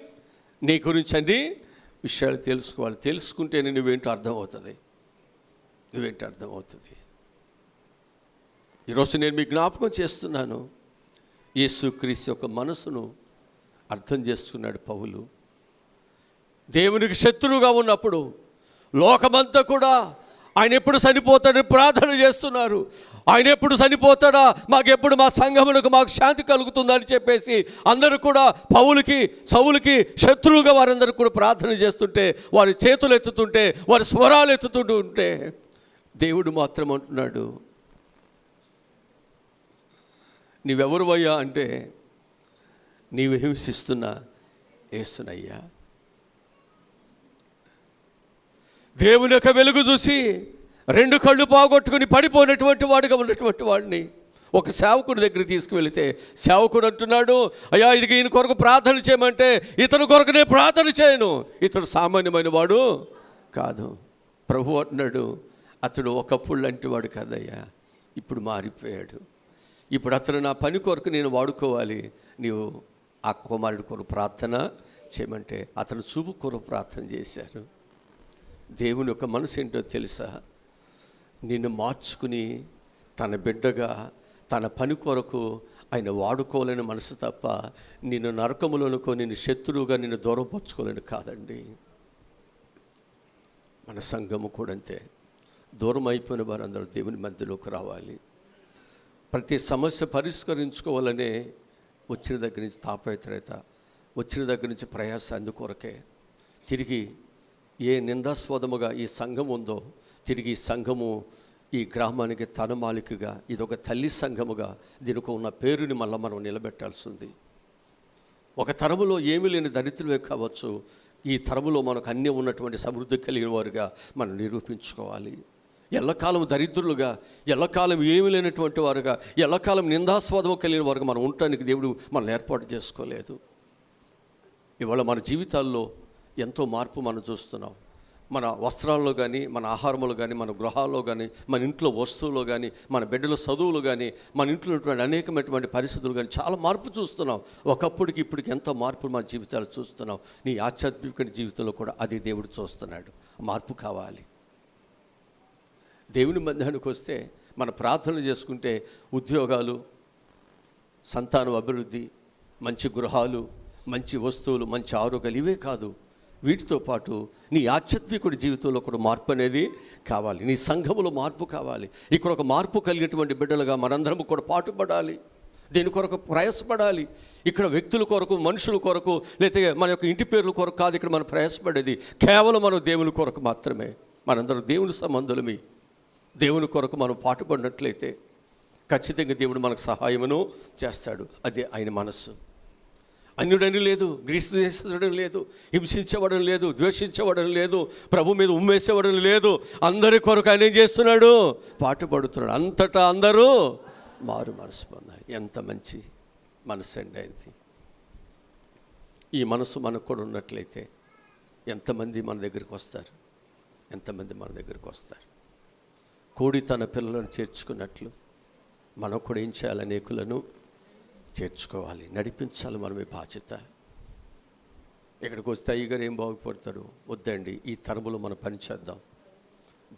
నీ గురించి అన్ని విషయాలు తెలుసుకోవాలి. తెలుసుకుంటేనే నువ్వేంటో అర్థమవుతుంది. ఈరోజు నేను మీకు జ్ఞాపకం చేస్తున్నాను, యేసుక్రీస్తు యొక్క మనసును అర్థం చేసుకున్నాడు పౌలు. దేవునికి శత్రువుగా ఉన్నప్పుడు, లోకమంతా కూడా ఆయన ఎప్పుడు చనిపోతాడని ప్రార్థన చేస్తున్నారు. ఆయన ఎప్పుడు చనిపోతాడా, మాకెప్పుడు మా సంఘములకు మాకు శాంతి కలుగుతుందని చెప్పేసి అందరూ కూడా సౌలుకి శత్రువుగా వారందరూ కూడా ప్రార్థన చేస్తుంటే, వారి చేతులు ఎత్తుతుంటే, వారి స్వరాలు ఎత్తుతుంటే, దేవుడు మాత్రం అంటున్నాడు, నీవెవరువయ్యా అంటే, నీవు హింసిస్తున్న యేసునయ్యా. దేవుని యొక్క వెలుగు చూసి 2 కళ్ళు పోగొట్టుకుని పడిపోయినటువంటి వాడుగా ఉన్నటువంటి వాడిని ఒక సేవకుడి దగ్గరికి తీసుకువెళితే, సేవకుడు అంటున్నాడు, అయ్యా ఇది ఈయన కొరకు ప్రార్థన చేయమంటే, ఇతని కొరకు నేను ప్రార్థన చేయను, ఇతడు సామాన్యమైన వాడు కాదు. ప్రభు అంటున్నాడు, అతడు ఒకప్పుడు లాంటి వాడు కాదయ్యా, ఇప్పుడు మారిపోయాడు. ఇప్పుడు అతను నా పని కొరకు నేను వాడుకోవాలి, నీవు ఆ కుమారుడి కొరకు ప్రార్థన చేయమంటే అతను చూపు కొరకు ప్రార్థన చేశారు. దేవుని యొక్క మనసు ఏంటో తెలుసా? నిన్ను మార్చుకుని తన బిడ్డగా తన పని కొరకు ఆయన వాడుకోలేని మనసు తప్ప, నిన్ను నరకములనుకో, నిన్ను శత్రువుగా నిన్ను దూరపరచుకోలేని కాదండి. మన సంఘము కూడా అంతే. దూరం అయిపోయిన వారందరూ దేవుని మధ్యలోకి రావాలి. ప్రతి సమస్య పరిష్కరించుకోవాలనే వచ్చిన దగ్గర నుంచి తాపత్రయత, వచ్చిన దగ్గర నుంచి ప్రయాస అందుకొరకే. తిరిగి ఏ నిందాస్పదముగా ఈ సంఘం ఉందో, తిరిగి ఈ సంఘము ఈ గ్రామానికి తనమాలికగా, ఇదొక తల్లి సంఘముగా దీనికి ఉన్న పేరుని మళ్ళీ మనం నిలబెట్టాల్సి ఉంది. ఒక తరములో ఏమీ లేని దరిద్రులే కావచ్చు, ఈ తరములో మనకు అన్నీ ఉన్నటువంటి సమృద్ధి కలిగిన వారుగా మనం నిరూపించుకోవాలి. ఎల్లకాలం దరిద్రులుగా, ఎల్లకాలం ఏమీ లేనటువంటి వారుగా, ఎల్లకాలం నిందాస్వాదము కలిగిన వారుగా మనం ఉండటానికి దేవుడు మనల్ని ఏర్పాటు చేసుకోలేదు. ఇవాళ మన జీవితాల్లో ఎంతో మార్పు మనం చూస్తున్నాం. మన వస్త్రాల్లో కానీ, మన ఆహారంలో కానీ, మన గృహాల్లో కానీ, మన ఇంట్లో వస్తువుల్లో కానీ, మన బిడ్డల చదువులు కానీ, మన ఇంట్లో ఉన్నటువంటి అనేకమైనటువంటి పరిస్థితులు కానీ చాలా మార్పు చూస్తున్నాం. ఒకప్పటికి ఇప్పటికి ఎంతో మార్పు మన జీవితాలు చూస్తున్నాం. నీ ఆధ్యాత్మిక జీవితంలో కూడా అది దేవుడు చూస్తున్నాడు. మార్పు కావాలి. దేవుని మందిరానికి వస్తే మన ప్రార్థనలు చేసుకుంటే ఉద్యోగాలు, సంతానం అభివృద్ధి, మంచి గృహాలు, మంచి వస్తువులు, మంచి ఆరోగ్యాలు ఇవే కాదు, వీటితో పాటు నీ ఆధ్యాత్మికుడి జీవితంలో కూడా మార్పు అనేది కావాలి. నీ సంఘములో మార్పు కావాలి. ఇక్కడ ఒక మార్పు కలిగేటువంటి బిడ్డలుగా మనందరం కూడా పాటుపడాలి. దీని కొరకు ప్రయాసపడాలి. ఇక్కడ వ్యక్తుల కొరకు, మనుషుల కొరకు, లేకపోతే మన యొక్క ఇంటి పేర్ల కొరకు కాదు ఇక్కడ మనం ప్రయాసపడేది. కేవలం మనం దేవుని కొరకు మాత్రమే. మనందరం దేవుని సంబంధులమి. దేవుని కొరకు మనం పాటుపడినట్లయితే ఖచ్చితంగా దేవుడు మనకు సహాయమును చేస్తాడు. అదే ఆయన మనస్సు. అన్యుడని లేదు, గ్రీస్తు చేసేవాడని లేదు, హింసించేవాడని లేదు, ద్వేషించేవాడని లేదు, ప్రభు మీద ఉమ్మేసేవాడని లేదు. అందరి కొరకు ఆయన ఏం చేస్తున్నాడు? పాటుపడుతున్నాడు. అంతటా అందరూ మారు మనసు పొందాలి. ఎంత మంచి మనసు అండి ఆయనది. ఈ మనసు మనకు కూడా ఉన్నట్లయితే ఎంతమంది మన దగ్గరికి వస్తారు, ఎంతమంది మన దగ్గరికి వస్తారు. కోడి తన పిల్లలను చేర్చుకున్నట్లు మనం కూడా ఏం చేయాలి? అనేకులను చేర్చుకోవాలి, నడిపించాలి. మనమే బాధ్యత. ఇక్కడికి వస్తే అయ్యగారు ఏం బాగుపడతాడు? వద్దండి, ఈ తరములో మనం పని చేద్దాం.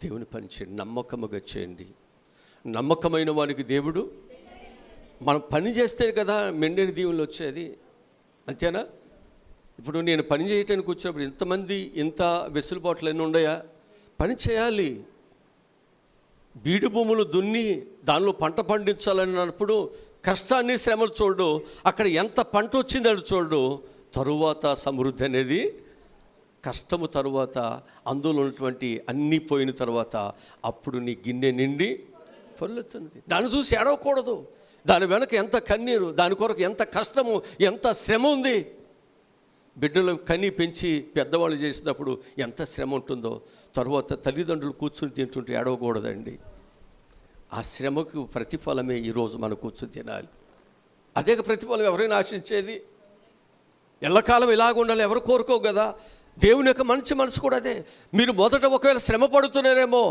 దేవుని పని చేయండి, నమ్మకముగా చేయండి. నమ్మకమైన వారికి దేవుడు, మనం పని చేస్తే కదా మెండని దీవులు వచ్చేది, అంతేనా? ఇప్పుడు నేను పని చేయటానికి వచ్చినప్పుడు ఇంతమంది ఇంత వెసులుబాట్లు ఎన్ని ఉన్నాయా? పని చేయాలి. బీడు భూములు దున్ని దానిలో పంట పండించాలన్నప్పుడు కష్టాన్ని, శ్రమలు చూడు, అక్కడ ఎంత పంట వచ్చిందని చూడు. తరువాత సమృద్ధి అనేది కష్టము తరువాత, అందులో ఉన్నటువంటి అన్నీ పోయిన తర్వాత అప్పుడు నీ గిన్నె నిండి పొర్లుతుంది. దాన్ని చూసి ఏడవకూడదు. దాని వెనక ఎంత కన్నీరు, దాని కొరకు ఎంత కష్టము, ఎంత శ్రమ ఉంది. బిడ్డలు కని పెంచి పెద్దవాళ్ళు చేసినప్పుడు ఎంత శ్రమ ఉంటుందో, తర్వాత తల్లిదండ్రులు కూర్చుని తింటుంటే ఏడవకూడదండి. ఆ శ్రమకు ప్రతిఫలమే ఈరోజు మనం కూర్చుని తినాలి. అదే ప్రతిఫలం ఎవరైనా ఆశించేది? ఎల్లకాలం ఇలాగ ఉండాలి ఎవరు కోరుకో కదా. దేవుని యొక్క మంచి మనసు కూడా అదే. మీరు మొదట ఒకవేళ శ్రమ పడుతున్నారేమో,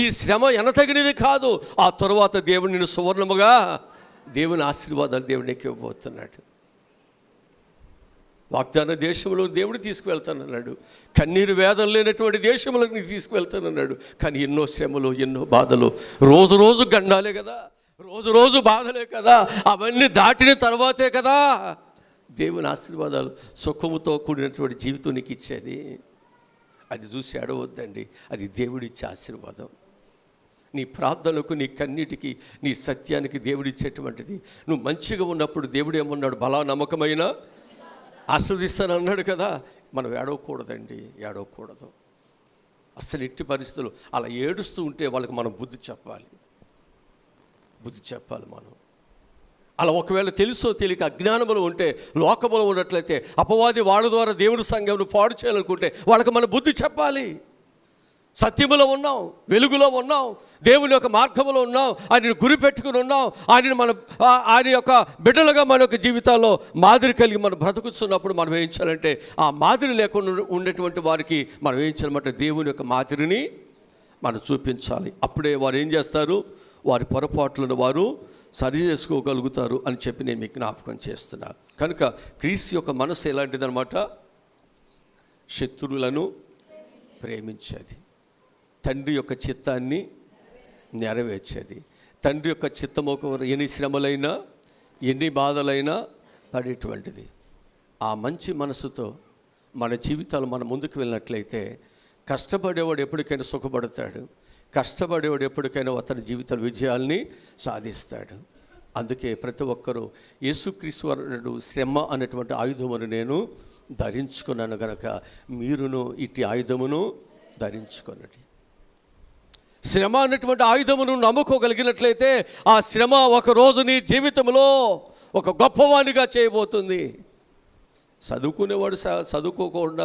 ఈ శ్రమ ఎనతగినది కాదు. ఆ తరువాత దేవుడు నిన్ను సువర్ణముగా, దేవుని ఆశీర్వాదాలు దేవుని ఎక్కిపోతున్నాడు. వాగ్దాన దేశంలో దేవుడు తీసుకువెళ్తానన్నాడు. కన్నీరు వేదన లేనటువంటి దేశంలోకి నీకు తీసుకువెళ్తానన్నాడు. కానీ ఎన్నో శ్రమలు, ఎన్నో బాధలు, రోజు రోజు గండాలే కదా, రోజు రోజు బాధలే కదా. అవన్నీ దాటిన తర్వాతే కదా దేవుని ఆశీర్వాదాలు, సుఖముతో కూడినటువంటి జీవితం నీకు ఇచ్చేది. అది చూసి ఏడవద్దండి, అది దేవుడిచ్చే ఆశీర్వాదం. నీ ప్రార్థనకు, నీ కన్నీటికి, నీ సత్యానికి దేవుడిచ్చేటువంటిది. నువ్వు మంచిగా ఉన్నప్పుడు దేవుడు ఏమన్నాడు? బలా నమ్మకమైన ఆస్వాదిస్తాను అన్నాడు కదా. మనం ఏడవకూడదండి, ఏడవకూడదు అస్సలు. ఎట్టి పరిస్థితులు అలా ఏడుస్తూ ఉంటే వాళ్ళకి మనం బుద్ధి చెప్పాలి మనం. అలా ఒకవేళ తెలుసో తెలియక అజ్ఞానములు ఉంటే, లోకములో ఉన్నట్లయితే, అపవాది వాళ్ళ ద్వారా దేవుడి సంఘంను పాడు చేయాలనుకుంటే వాళ్ళకి మనం బుద్ధి చెప్పాలి. సత్యములో ఉన్నాం, వెలుగులో ఉన్నాం, దేవుని యొక్క మార్గంలో ఉన్నాం, ఆయనను గురి పెట్టుకుని ఉన్నాం, ఆయన యొక్క బిడ్డలుగా మన యొక్క జీవితాల్లో మాదిరి కలిగి మనం బ్రతుకుతున్నప్పుడు మనం ఏం చేయాలంటే, ఆ మాదిరి లేకుండా ఉండేటువంటి వారికి మనం ఏం చేయాలంటే దేవుని యొక్క మాదిరిని మనం చూపించాలి. అప్పుడే వారు ఏం చేస్తారు? వారి పొరపాట్లను వారు సరి చేసుకోగలుగుతారు అని చెప్పి నేను మీకు జ్ఞాపకం చేస్తున్నాను. కనుక క్రీస్తు యొక్క మనసు ఎలాంటిదన్నమాట? శత్రువులను ప్రేమించేది, తండ్రి యొక్క చిత్తాన్ని నెరవేర్చేది. తండ్రి యొక్క చిత్తము ఎన్ని శ్రమలైనా, ఎన్ని బాధలైనా పడేటువంటిది. ఆ మంచి మనసుతో మన జీవితాలు మనం ముందుకు వెళ్ళినట్లయితే, కష్టపడేవాడు ఎప్పటికైనా సుఖపడతాడు, కష్టపడేవాడు ఎప్పటికైనా అతని జీవితాల విజయాల్ని సాధిస్తాడు. అందుకే ప్రతి ఒక్కరూ యేసుక్రీస్తు వారు శ్రమ అనేటువంటి ఆయుధమును నేను ధరించుకున్నాను గనక మీరును ఇట్టి ఆయుధమును ధరించుకొనండి. శ్రమ అనేటువంటి ఆయుధమును నమ్ముకోగలిగినట్లయితే ఆ శ్రమ ఒకరోజు నీ జీవితంలో ఒక గొప్పవానిగా చేయబోతుంది. చదువుకునేవాడు చదువుకోకుండా,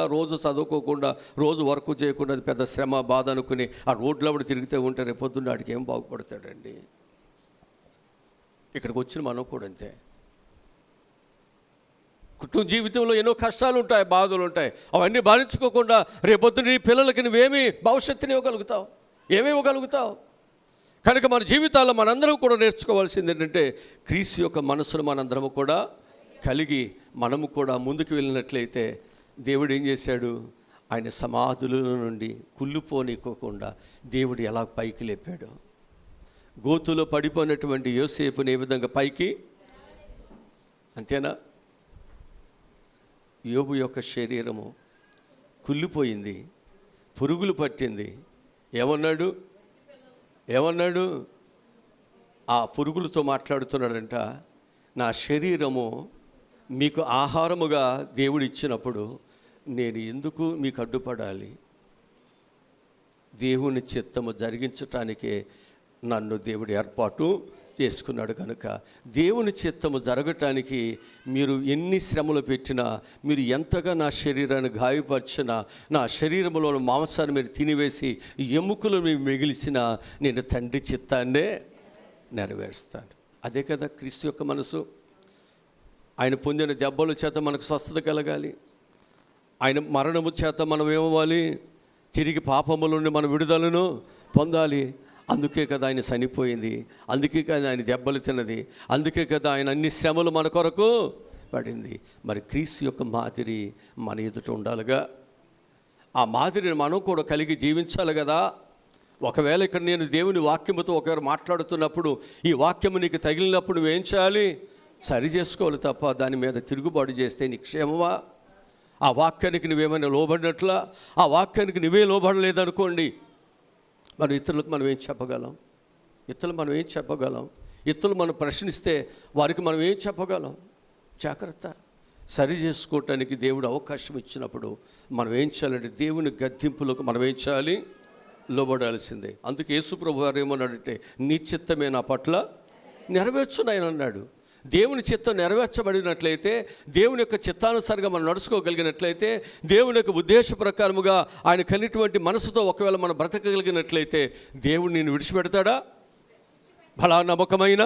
రోజు వర్క్ చేయకుండా, అది పెద్ద శ్రమ బాధ అనుకుని ఆ రోడ్లో తిరిగితే ఉంటే రేపొద్దున్న వాడికి ఏం బాగుపడతాడండి? ఇక్కడికి వచ్చిన మనం కూడా అంతే. కుటుంబ జీవితంలో ఎన్నో కష్టాలు ఉంటాయి, బాధలు ఉంటాయి. అవన్నీ భరించుకోకుండా రేపొద్దున నీ పిల్లలకి నువ్వేమి భవిష్యత్తుని ఇవ్వగలుగుతావు? ఏమివ్వగలుగుతావు? కనుక మన జీవితాల్లో మనందరం కూడా నేర్చుకోవాల్సింది ఏంటంటే, క్రీస్తు యొక్క మనసును మనందరము కూడా కలిగి మనము కూడా ముందుకు వెళ్ళినట్లయితే, దేవుడు ఏం చేశాడు? ఆయన సమాధుల నుండి కుళ్ళిపోనికోకుండా దేవుడు ఎలా పైకి లేపాడు. గోతులో పడిపోయినటువంటి యోసేపుని ఏ విధంగా పైకి, అంతేనా? యోబు యొక్క శరీరము కుళ్ళిపోయింది, పురుగులు పట్టింది. ఏమన్నాడు? ఆ పురుగులతో మాట్లాడుతున్నాడంట, నా శరీరము మీకు ఆహారముగా దేవుడు ఇచ్చినప్పుడు నేను ఎందుకు మీకు అడ్డుపడాలి? దేవుని చిత్తము జరిగించటానికే నన్ను దేవుడు ఏర్పాటు చేసుకున్నాడు. కనుక దేవుని చిత్తము జరగటానికి మీరు ఎన్ని శ్రమలు పెట్టినా, మీరు ఎంతగా నా శరీరాన్ని గాయపరిచినా, నా శరీరంలో మాంసాన్ని మీరు తినివేసి ఎముకలు మీరు మిగిల్చినా, నేను తండ్రి చిత్తాన్నే నెరవేరుస్తాను. అదే కదా క్రీస్తు యొక్క మనసు. ఆయన పొందిన దెబ్బల చేత మనకు స్వస్థత కలగాలి, ఆయన మరణము చేత మనం ఏమవ్వాలి? తిరిగి పాపముల నుండి మన విడుదలను పొందాలి. అందుకే కదా ఆయన చనిపోయింది, అందుకే కదా ఆయన దెబ్బలు తిన్నది, అందుకే కదా ఆయన అన్ని శ్రమలు మన కొరకు పడింది. మరి క్రీస్తు యొక్క మాదిరి మన ఎదుట ఉండాలిగా. ఆ మాదిరిని మనం కూడా కలిగి జీవించాలి కదా. ఒకవేళ ఇక్కడ నేను దేవుని వాక్యముతో ఒకవేళ మాట్లాడుతున్నప్పుడు, ఈ వాక్యము నీకు తగిలినప్పుడు నువ్వేం చేయాలి? సరి చేసుకోవాలి తప్ప దాని మీద తిరుగుబాటు చేస్తే నీ క్షేమమా? ఆ వాక్యానికి నువ్వేమైనా లోబడినట్లా? ఆ వాక్యానికి నువ్వే లోబడలేదనుకోండి, మనం ఇతరులకు మనం ఏం చెప్పగలం? ఇతరులు మనం ప్రశ్నిస్తే వారికి మనం ఏం చెప్పగలం? జాగ్రత్త. సరి చేసుకోవటానికి దేవుడు అవకాశం ఇచ్చినప్పుడు మనం ఏం చేయాలంటే, దేవుని గద్దింపులకు మనం ఏం చేయాలి? లోబడాల్సిందే. అందుకే యేసు ప్రభువు వారు ఏమన్నాడంటే, నీ చిత్తమే నా పట్ల నెరవేర్చునని అన్నాడు. దేవుని చిత్తం నెరవేర్చబడినట్లయితే, దేవుని యొక్క చిత్తానుసారంగా మనం నడుచుకోగలిగినట్లయితే, దేవుని యొక్క ఉద్దేశ ప్రకారముగా ఆయన కలిగినటువంటి మనసుతో ఒకవేళ మనం బ్రతకగలిగినట్లయితే, దేవుడు నిన్ను విడిచిపెడతాడా? బలా నమ్మకమైన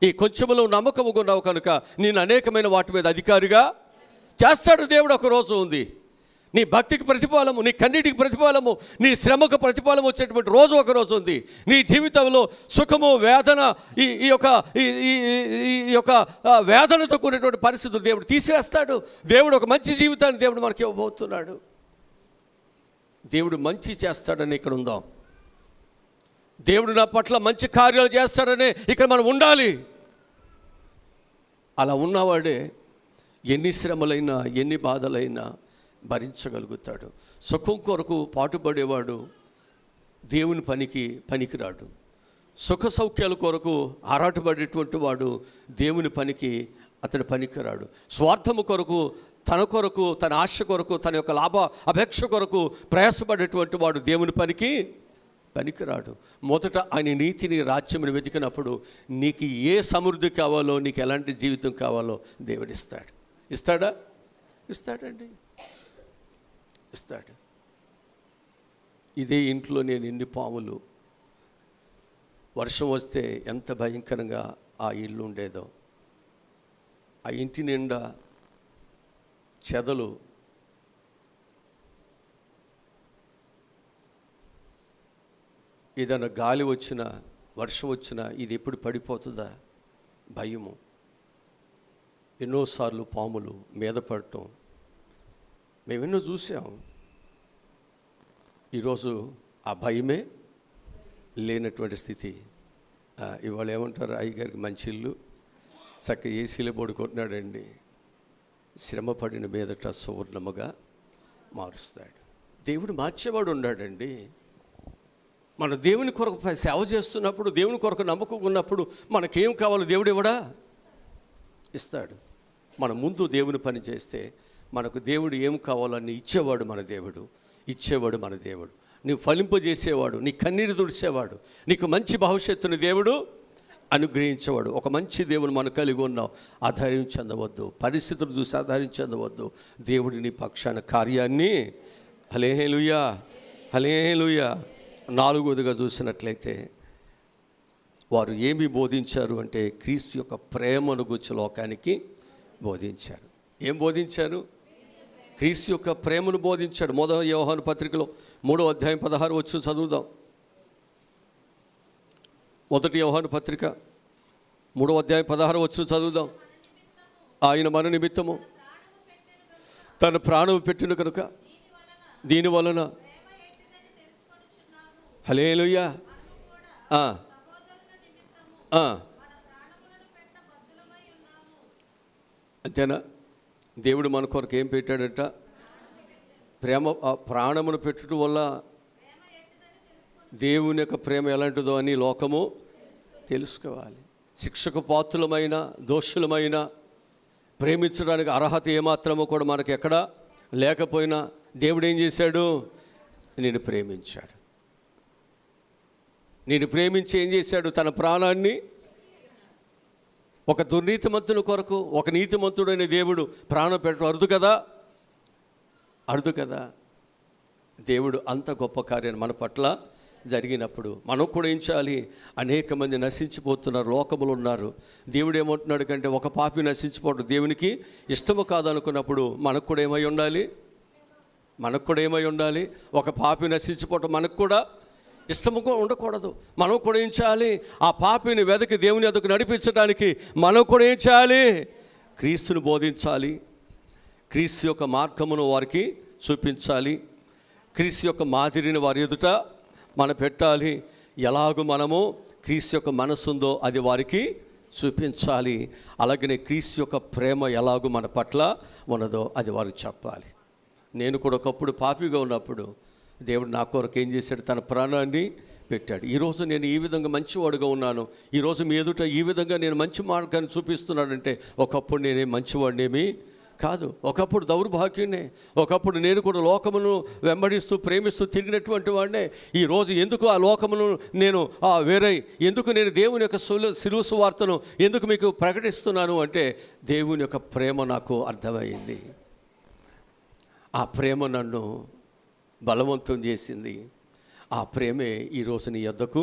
ఈ కొంచెములో నమ్మకముగా ఉన్నావు కనుక నేను అనేకమైన వాటి మీద అధికారిగా చేస్తాడు దేవుడు. ఒక రోజు ఉంది, నీ భక్తికి ప్రతిఫలము, నీ కన్నీటికి ప్రతిఫలము, నీ శ్రమకు ప్రతిఫలం వచ్చేటువంటి రోజు ఒక రోజు ఉంది. నీ జీవితంలో సుఖము, వేదన, ఈ యొక్క వేదనతో కూడినటువంటి పరిస్థితులు దేవుడు తీసివేస్తాడు. దేవుడు ఒక మంచి జీవితాన్ని దేవుడు మనకి ఇవ్వబోతున్నాడు. దేవుడు మంచి చేస్తాడని ఇక్కడ ఉందాం. దేవుడు నా పట్ల మంచి కార్యాలు చేస్తాడని ఇక్కడ మనం ఉండాలి. అలా ఉన్నవాడే ఎన్ని శ్రమలైనా, ఎన్ని బాధలైనా భరించగలుగుతాడు. సుఖం కొరకు పాటుపడేవాడు దేవుని పనికి పనికిరాడు. సుఖ సౌఖ్యాల కొరకు ఆరాటపడేటువంటి వాడు దేవుని పనికి అతడు పనికిరాడు. స్వార్థము కొరకు, తన కొరకు, తన ఆశ కొరకు, తన యొక్క లాభ అపేక్ష కొరకు ప్రయాసపడేటువంటి వాడు దేవుని పనికి పనికిరాడు. మొదట ఆయన నీతిని, రాజ్యమును వెతికినప్పుడు నీకు ఏ సమృద్ధి కావాలో, నీకు ఎలాంటి జీవితం కావాలో దేవుడు ఇస్తాడు. ఇస్తాడా? ఇస్తాడండి, ఇస్తాడు. ఇదే ఇంట్లో నేను ఎన్ని పాములు, వర్షం వస్తే ఎంత భయంకరంగా ఆ ఇల్లు ఉండేదో, ఆ ఇంటి నిండా చెదలు, ఏదైనా గాలి వచ్చినా, వర్షం వచ్చినా ఇది ఎప్పుడు పడిపోతుందా భయము. ఎన్నోసార్లు పాములు మీద పడటం మేమెన్నో చూసాం. ఈరోజు ఆ భయమే లేనటువంటి స్థితి. ఇవాళ ఏమంటారు, అయ్యగారికి మంచి ఇల్లు, చక్కగా ఏసీలో పడుకుంటున్నాడండి. శ్రమ పడిన మీదట సువర్ణముగా మారుస్తాడు. దేవుడు మార్చేవాడు ఉన్నాడండి. మన దేవుని కొరకు సేవ చేస్తున్నప్పుడు, దేవుని కొరకు నమ్మకం ఉన్నప్పుడు మనకేం కావాలో దేవుడు ఇవ్వడా? ఇస్తాడు. మన ముందు దేవుని పని చేస్తే మనకు దేవుడు ఏం కావాలని ఇచ్చేవాడు మన దేవుడు. ఇచ్చేవాడు మన దేవుడు. నీవు ఫలింపజేసేవాడు, నీ కన్నీరు తుడిచేవాడు, నీకు మంచి భవిష్యత్తుని దేవుడు అనుగ్రహించేవాడు. ఒక మంచి దేవుని మనం కలిగి ఉన్నాం. ఆధార్యం చెందవద్దు, పరిస్థితులు చూసి ఆధార్యం చెందవద్దు. దేవుడి నీ పక్షాన కార్యాన్ని హల్లెలూయా, హల్లెలూయా. నాలుగోదిగా చూసినట్లయితే వారు ఏమి బోధించారు అంటే క్రీస్తు యొక్క ప్రేమను గురించి లోకానికి బోధించారు. ఏం బోధించారు? క్రీస్తు యొక్క ప్రేమను బోధించాడు. 1 యోహాను పత్రికలో 3వ అధ్యాయం 16 వచ్చి చదువుదాం. 1 యోహాను పత్రిక 3వ అధ్యాయం 16 వచ్చి చదువుదాం. ఆయన మన నిమిత్తము తన ప్రాణం పెట్టిన కనుక దీని వలన హల్లెలూయా అంతేనా? దేవుడు మన కొరకు ఏం పెట్టాడట? ప్రేమ. ప్రాణమును పెట్టడం వల్ల దేవుని యొక్క ప్రేమ ఎలాంటిదో అని లోకము తెలుసుకోవాలి. శిక్షకు పాత్రులమైన, దోషులమైన ప్రేమించడానికి అర్హత ఏమాత్రమో కూడా మనకు ఎక్కడ లేకపోయినా దేవుడు ఏం చేశాడు? నిన్ను ప్రేమించాడు. నిన్ను ప్రేమించి ఏం చేశాడు? తన ప్రాణాన్ని ఒక దుర్నీతిమంతుని కొరకు, ఒక నీతిమంతుడైన దేవుడు ప్రాణం పెట్టడం అరుదు కదా, అరుదు కదా. దేవుడు అంత గొప్ప కార్యాన్ని మన పట్ల జరిగినప్పుడు మనం కూడా ఏం చేయాలి? అనేక మంది నశించిపోతున్నారు, లోకములు ఉన్నారు. దేవుడు ఏమంటున్నాడు కంటే ఒక పాపి నశించిపోవడం దేవునికి ఇష్టము కాదనుకున్నప్పుడు మనకు కూడా ఏమై ఉండాలి? మనకు కూడా ఏమై ఉండాలి? ఒక పాపి నశించిపోవటం మనకు కూడా ఇష్టముగా ఉండకూడదు. మనం కూడా ఏం చేయాలి? ఆ పాపిని వెదకి దేవుని ఎదుకు నడిపించడానికి మనం కూడా ఏం చేయాలి? క్రీస్తుని బోధించాలి. క్రీస్తు యొక్క మార్గమును వారికి చూపించాలి. క్రీస్తు యొక్క మాదిరిని వారి ఎదుట మనం పెట్టాలి. ఎలాగూ మనము క్రీస్తు యొక్క మనసు ఉందో అది వారికి చూపించాలి. అలాగనే క్రీస్తు యొక్క ప్రేమ ఎలాగూ మన పట్ల ఉన్నదో అది వారికి చెప్పాలి. నేను కూడా ఒకప్పుడు పాపిగా ఉన్నప్పుడు దేవుడు నా కొరకు ఏం చేశాడు? తన ప్రాణాన్ని పెట్టాడు. ఈరోజు నేను ఈ విధంగా మంచివాడుగా ఉన్నాను. ఈరోజు మీ ఎదుట ఈ విధంగా నేను మంచి మార్గాన్ని చూపిస్తున్నానంటే ఒకప్పుడు నేనే మంచివాడినేమి కాదు. ఒకప్పుడు దౌర్భాగ్యునే. ఒకప్పుడు నేను కూడా లోకమును వెంబడిస్తూ ప్రేమిస్తూ తిరిగినటువంటి వాడినే. ఈరోజు ఎందుకు ఆ లోకమును నేను వేరే, ఎందుకు నేను దేవుని యొక్క సిలువ సువార్తను ఎందుకు మీకు ప్రకటిస్తున్నాను అంటే దేవుని యొక్క ప్రేమ నాకు అర్థమైంది. ఆ ప్రేమ నన్ను బలవంతం చేసింది. ఆ ప్రేమే ఈరోజు నీ యొద్దకు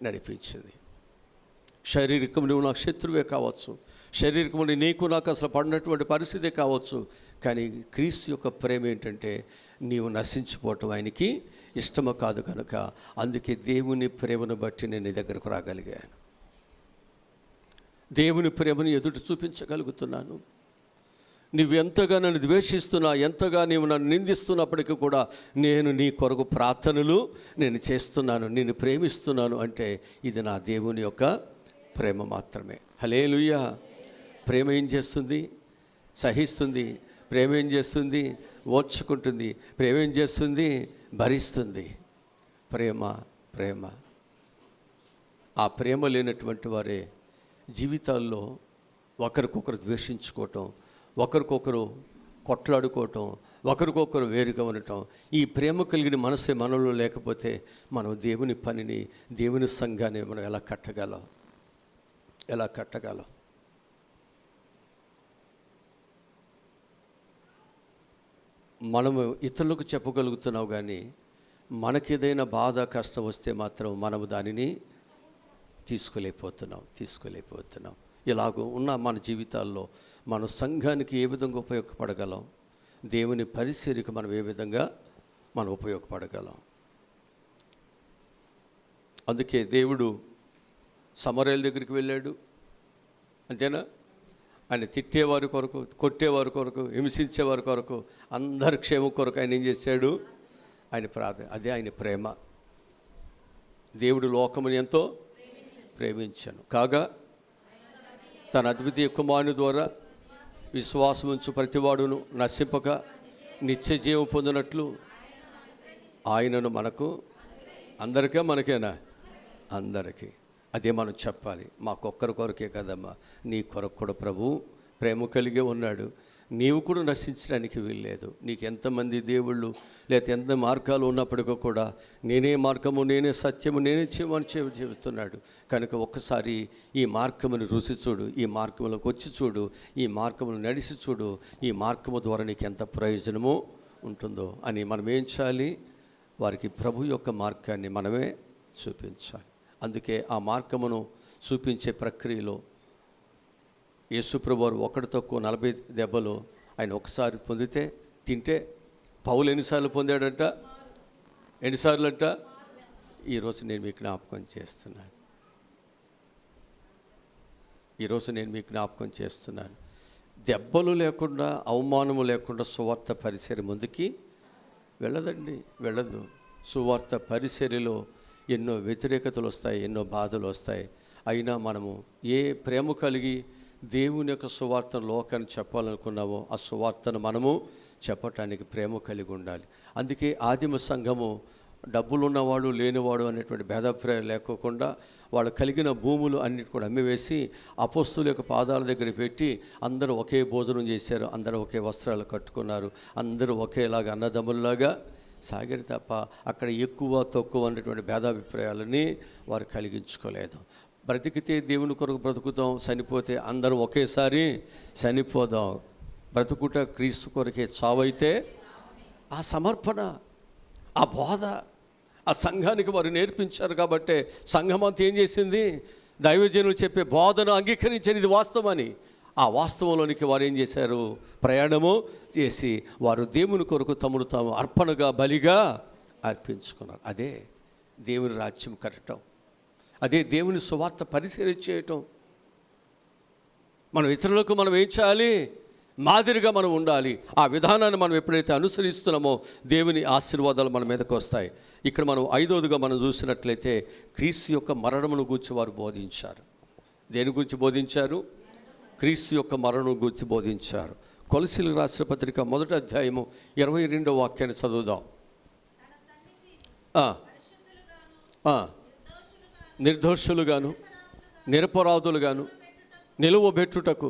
నడిపించింది. శారీరకం నువ్వు నాకు శత్రువే కావచ్చు, శారీరకం నీకు నాకు అసలు పడినటువంటి పరిస్థితే కావచ్చు, కానీ క్రీస్తు యొక్క ప్రేమ ఏంటంటే నీవు నశించిపోవటం ఆయనకి ఇష్టము కాదు కనుక అందుకే దేవుని ప్రేమను బట్టి నేను నీ దగ్గరకు రాగలిగాను. దేవుని ప్రేమను ఎదుట చూపించగలుగుతున్నాను. నువ్వు ఎంతగా నన్ను ద్వేషిస్తున్నా, ఎంతగా నీవు నన్ను నిందిస్తున్నప్పటికీ కూడా నేను నీ కొరకు ప్రార్థనలు నేను చేస్తున్నాను, నేను ప్రేమిస్తున్నాను అంటే ఇది నా దేవుని యొక్క ప్రేమ మాత్రమే. హల్లెలూయా. ప్రేమ ఏం చేస్తుంది? సహిస్తుంది. ప్రేమ ఏం చేస్తుంది? ఓర్చుకుంటుంది. ప్రేమ ఏం చేస్తుంది? భరిస్తుంది. ప్రేమ. ప్రేమ ఆ ప్రేమ లేనటువంటి వారే జీవితాల్లో ఒకరికొకరు ద్వేషించుకోవటం, ఒకరికొకరు కొట్లాడుకోవటం, ఒకరికొకరు వేరుగా ఉండటం. ఈ ప్రేమ కలిగిన మనసే మనలో లేకపోతే మనం దేవుని పనిని, దేవుని సంఘాన్ని మనం ఎలా కట్టగలం? మనము ఇతరులకు చెప్పగలుగుతున్నావు, కానీ మనకేదైనా బాధ కష్టం వస్తే మాత్రం మనము దానిని తీసుకోలేకపోతున్నాం. ఇలాగూ ఉన్న మన జీవితాల్లో మన సంఘానికి ఏ విధంగా ఉపయోగపడగలం? దేవుని పరిచర్యకు మనం ఏ విధంగా ఉపయోగపడగలం? అందుకే దేవుడు సమరయల దగ్గరికి వెళ్ళాడు, అంతేనా? ఆయన తిట్టేవారి కొరకు, కొట్టేవారి కొరకు, హింసించేవారి కొరకు, అందరి క్షేమం కొరకు ఆయన ఏం చేశాడు? ఆయన ప్రార్థన. అదే ఆయన ప్రేమ. దేవుడు లోకముని ఎంతో ప్రేమించాను కాగా తన అద్వితీయ కుమారుని ద్వారా విశ్వాసముంచు ప్రతివాడును నశింపక నిత్య జీవం పొందినట్లు ఆయనను మనకు మనకేనా? అందరికీ. అదే మనం చెప్పాలి. మాకొక్కరి కొరకే కదమ్మా, నీ కొరకు కూడా ప్రభు ప్రేమ కలిగే ఉన్నాడు. నీవు కూడా నశించడానికి వీల్లేదు. నీకు ఎంతమంది దేవుళ్ళు లేకపోతే ఎంత మార్గాలు ఉన్నప్పటికీ కూడా నేనే మార్గము, నేనే సత్యము, నేనే జీవమని చెబుతున్నాడు. కనుక ఒక్కసారి ఈ మార్గమును రుచి చూడు, ఈ మార్గంలోకి వచ్చి చూడు, ఈ మార్గమును నడిచి చూడు, ఈ మార్గము ద్వారా నీకు ఎంత ప్రయోజనమో ఉంటుందో అని మనం ఏం చేయాలి? వారికి ప్రభు యొక్క మార్గాన్ని మనమే చూపించాలి. అందుకే ఆ మార్గమును చూపించే ప్రక్రియలో యేసుప్రభు వారు ఒకటి తక్కువ 40 దెబ్బలు ఆయన ఒకసారి పొందితే తింటే పౌలు ఎన్నిసార్లు పొందాడంట? ఎన్నిసార్లు అంట? ఈరోజు నేను మీకు జ్ఞాపకం చేస్తున్నాను. దెబ్బలు లేకుండా, అవమానము లేకుండా సువార్త పరిచర్య ముందుకి వెళ్ళదు. సువార్త పరిచర్యలో ఎన్నో వ్యతిరేకతలు వస్తాయి, ఎన్నో బాధలు వస్తాయి. అయినా మనము ఏ ప్రేమ కలిగి దేవుని యొక్క సువార్తను లోకాన్ని చెప్పాలనుకున్నామో ఆ సువార్తను మనము చెప్పటానికి ప్రేమ కలిగి ఉండాలి. అందుకే ఆదిమ సంఘము డబ్బులు ఉన్నవాడు లేనివాడు అనేటువంటి భేదాభిప్రాయం లేకోకుండా వాళ్ళు కలిగిన భూములు అన్నిటి కూడా అమ్మివేసి అపోస్తుల యొక్క పాదాల దగ్గర పెట్టి అందరూ ఒకే భోజనం చేశారు, అందరూ ఒకే వస్త్రాలు కట్టుకున్నారు, అందరూ ఒకేలాగా అన్నదమ్ముల్లాగా సాగారు తప్ప అక్కడ ఎక్కువ తక్కువ అనేటువంటి భేదాభిప్రాయాలని వారు కలిగించుకోలేదు. బ్రతికితే దేవుని కొరకు బ్రతుకుతాం, చనిపోతే అందరం ఒకేసారి చనిపోదాం. బ్రతుకుట క్రీస్తు కొరకే, చావైతే ఆ సమర్పణ, ఆ బోధ ఆ సంఘానికి వారు నేర్పించారు. కాబట్టి సంఘం అంతా ఏం చేసింది? దైవజనులు చెప్పే బోధను అంగీకరించారు, ఇది వాస్తవమని. ఆ వాస్తవంలోనికి వారు ఏం చేశారు? ప్రయాణము చేసి వారు దేవుని కొరకు తమను తాము అర్పణగా, బలిగా అర్పించుకున్నారు. అదే దేవుని రాజ్యం కట్టడం, అదే దేవుని సువార్త పరిచర్య చేయటం. మనం ఇతరులకు మనం ఏం చేయాలి? మాదిరిగా మనం ఉండాలి. ఆ విధానాన్ని మనం ఎప్పుడైతే అనుసరిస్తున్నామో దేవుని ఆశీర్వాదాలు మన మీదకు వస్తాయి. ఇక్కడ మనం 5వదిగా మనం చూసినట్లయితే క్రీస్తు యొక్క మరణమును గూర్చి వారు బోధించారు. దేని గురించి బోధించారు? క్రీస్తు యొక్క మరణం గురించి బోధించారు. కొలసీలకు రాసిన పత్రిక 1వ అధ్యాయము 22వ వాక్యాన్ని చదువుదాం. నిర్దోషులుగాను నిరపరాధులుగాను నిలువబెట్టుటకు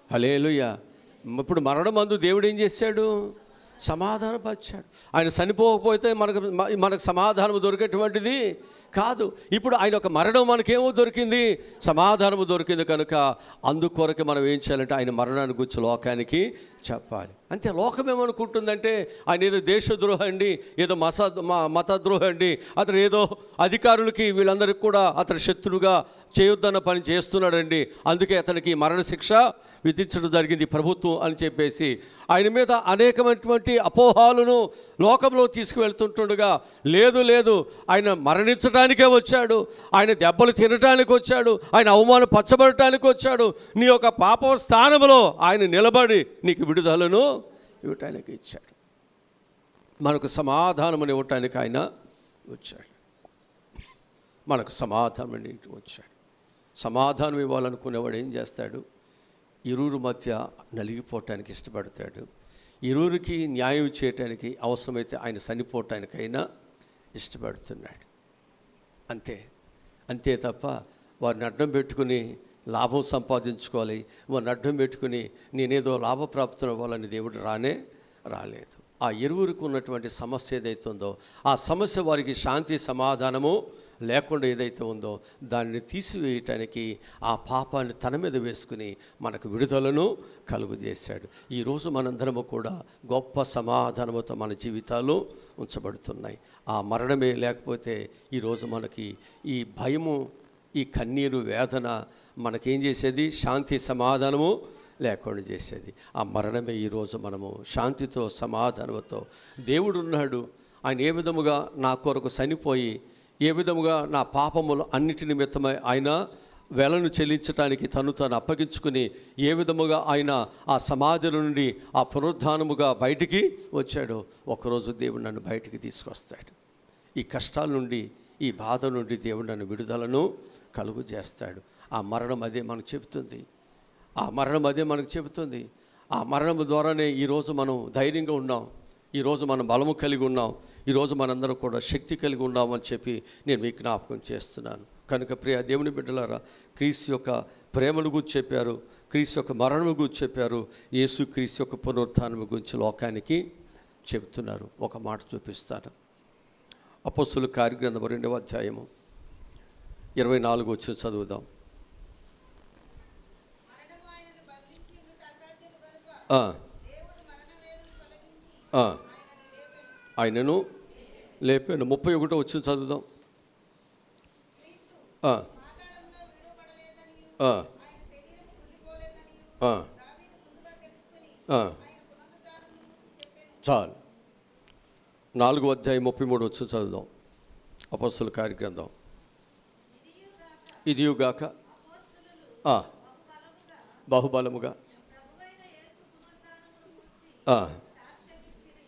హల్లెలూయా. ఇప్పుడు మరణమందు దేవుడు ఏం చేశాడు? సమాధానపరిచాడు. ఆయన చనిపోకపోతే మనకు సమాధానం దొరికేటువంటిది కాదు. ఇప్పుడు ఆయన ఒక మరణం మనకేమో దొరికింది, సమాధానము దొరికింది. కనుక అందుకొరకు మనం ఏం చేయాలంటే ఆయన మరణాన్ని గురించి లోకానికి చెప్పాలి. అంతే. లోకం ఏమనుకుంటుందంటే ఆయన ఏదో దేశద్రోహం అండి, ఏదో మతద్రోహం అండి, అతను ఏదో అధికారులకి వీళ్ళందరికీ కూడా అతను శత్రువుగా చేయొద్దన్న పని చేస్తున్నాడండి, అందుకే అతనికి మరణశిక్ష విధించడం జరిగింది ప్రభుత్వం అని చెప్పేసి ఆయన మీద అనేకమైనటువంటి అపోహాలను లోకంలో తీసుకువెళ్తుంటుండగా, లేదు ఆయన మరణించడానికే వచ్చాడు, ఆయన దెబ్బలు తినటానికి వచ్చాడు, ఆయన అవమానపరచబడటానికి వచ్చాడు, నీ యొక్క పాప స్థానంలో ఆయన నిలబడి నీకు విడుదలను ఇవ్వటానికి ఇచ్చాడు. మనకు సమాధానం ఇవ్వటానికి ఆయన వచ్చాడు. మనకు సమాధానం వచ్చాడు. సమాధానం ఇవ్వాలనుకునేవాడు ఏం చేస్తాడు? ఇరువురు మధ్య నలిగిపోవటానికి ఇష్టపడతాడు. ఇరువురికి న్యాయం చేయటానికి అవసరమైతే ఆయన చనిపోవటానికైనా ఇష్టపడుతున్నాడు. అంతే తప్ప వారిని అడ్డం పెట్టుకుని లాభం సంపాదించుకోవాలి, వారిని అడ్డం పెట్టుకుని నేనేదో లాభప్రాప్తం అవ్వాలని దేవుడు రాలేదు. ఆ ఇరువురికి ఉన్నటువంటి సమస్య ఏదైతే ఉందో, ఆ సమస్య వారికి శాంతి సమాధానము లేకుండా ఏదైతే ఉందో దానిని తీసివేయటానికి ఆ పాపాన్ని తన మీద వేసుకుని మనకు విడుదలను కలుగజేశాడు. ఈరోజు మనందరము కూడా గొప్ప సమాధానముతో మన జీవితాలు ఉంచబడుతున్నాయి. ఆ మరణమే లేకపోతే ఈరోజు మనకి ఈ భయము, ఈ కన్నీరు, వేదన మనకేం చేసేది? శాంతి సమాధానము లేకుండా చేసేది. ఆ మరణమే ఈరోజు మనము శాంతితో సమాధానంతో దేవుడు ఉన్నాడు, ఆయన ఏ విధముగా నా కొరకు చనిపోయి, ఏ విధముగా నా పాపములు అన్నిటి నిమిత్తమై ఆయన వెలను చెల్లించడానికి తను అప్పగించుకుని, ఏ విధముగా ఆయన ఆ సమాధి నుండి ఆ పునరుద్ధానముగా బయటికి వచ్చాడో, ఒకరోజు దేవుడు నన్ను బయటికి తీసుకొస్తాడు. ఈ కష్టాల నుండి, ఈ బాధ నుండి దేవుడు నన్ను విడుదలను కలుగు చేస్తాడు. ఆ మరణం అదే మనకు చెబుతుంది. ఆ మరణం ద్వారానే ఈరోజు మనం ధైర్యంగా ఉన్నాం, ఈరోజు మనం బలము కలిగి ఉన్నాం, ఈరోజు మనందరం కూడా శక్తి కలిగి ఉన్నామని చెప్పి నేను మీకు జ్ఞాపకం చేస్తున్నాను. కనుక ప్రియ దేవుని బిడ్డలారా, క్రీస్తు యొక్క ప్రేమను గురించి చెప్పారు, క్రీస్తు యొక్క మరణము గురించి చెప్పారు, యేసు క్రీస్తు యొక్క పునరుత్థానం గురించి లోకానికి చెబుతున్నారు. ఒక మాట చూపిస్తాను. అపోస్తలుల కార్యగ్రంథం 2వ అధ్యాయము 24 వచ్చి చదువుదాం. ఆయనను లేపాను. 31 వచ్చి చదువుదాం. చాలు. 4వ అధ్యాయం 33 వచ్చి చదువుదాం. అపోస్తలుల కార్యగ్రంథం. ఇదియుగాక బహుబలముగా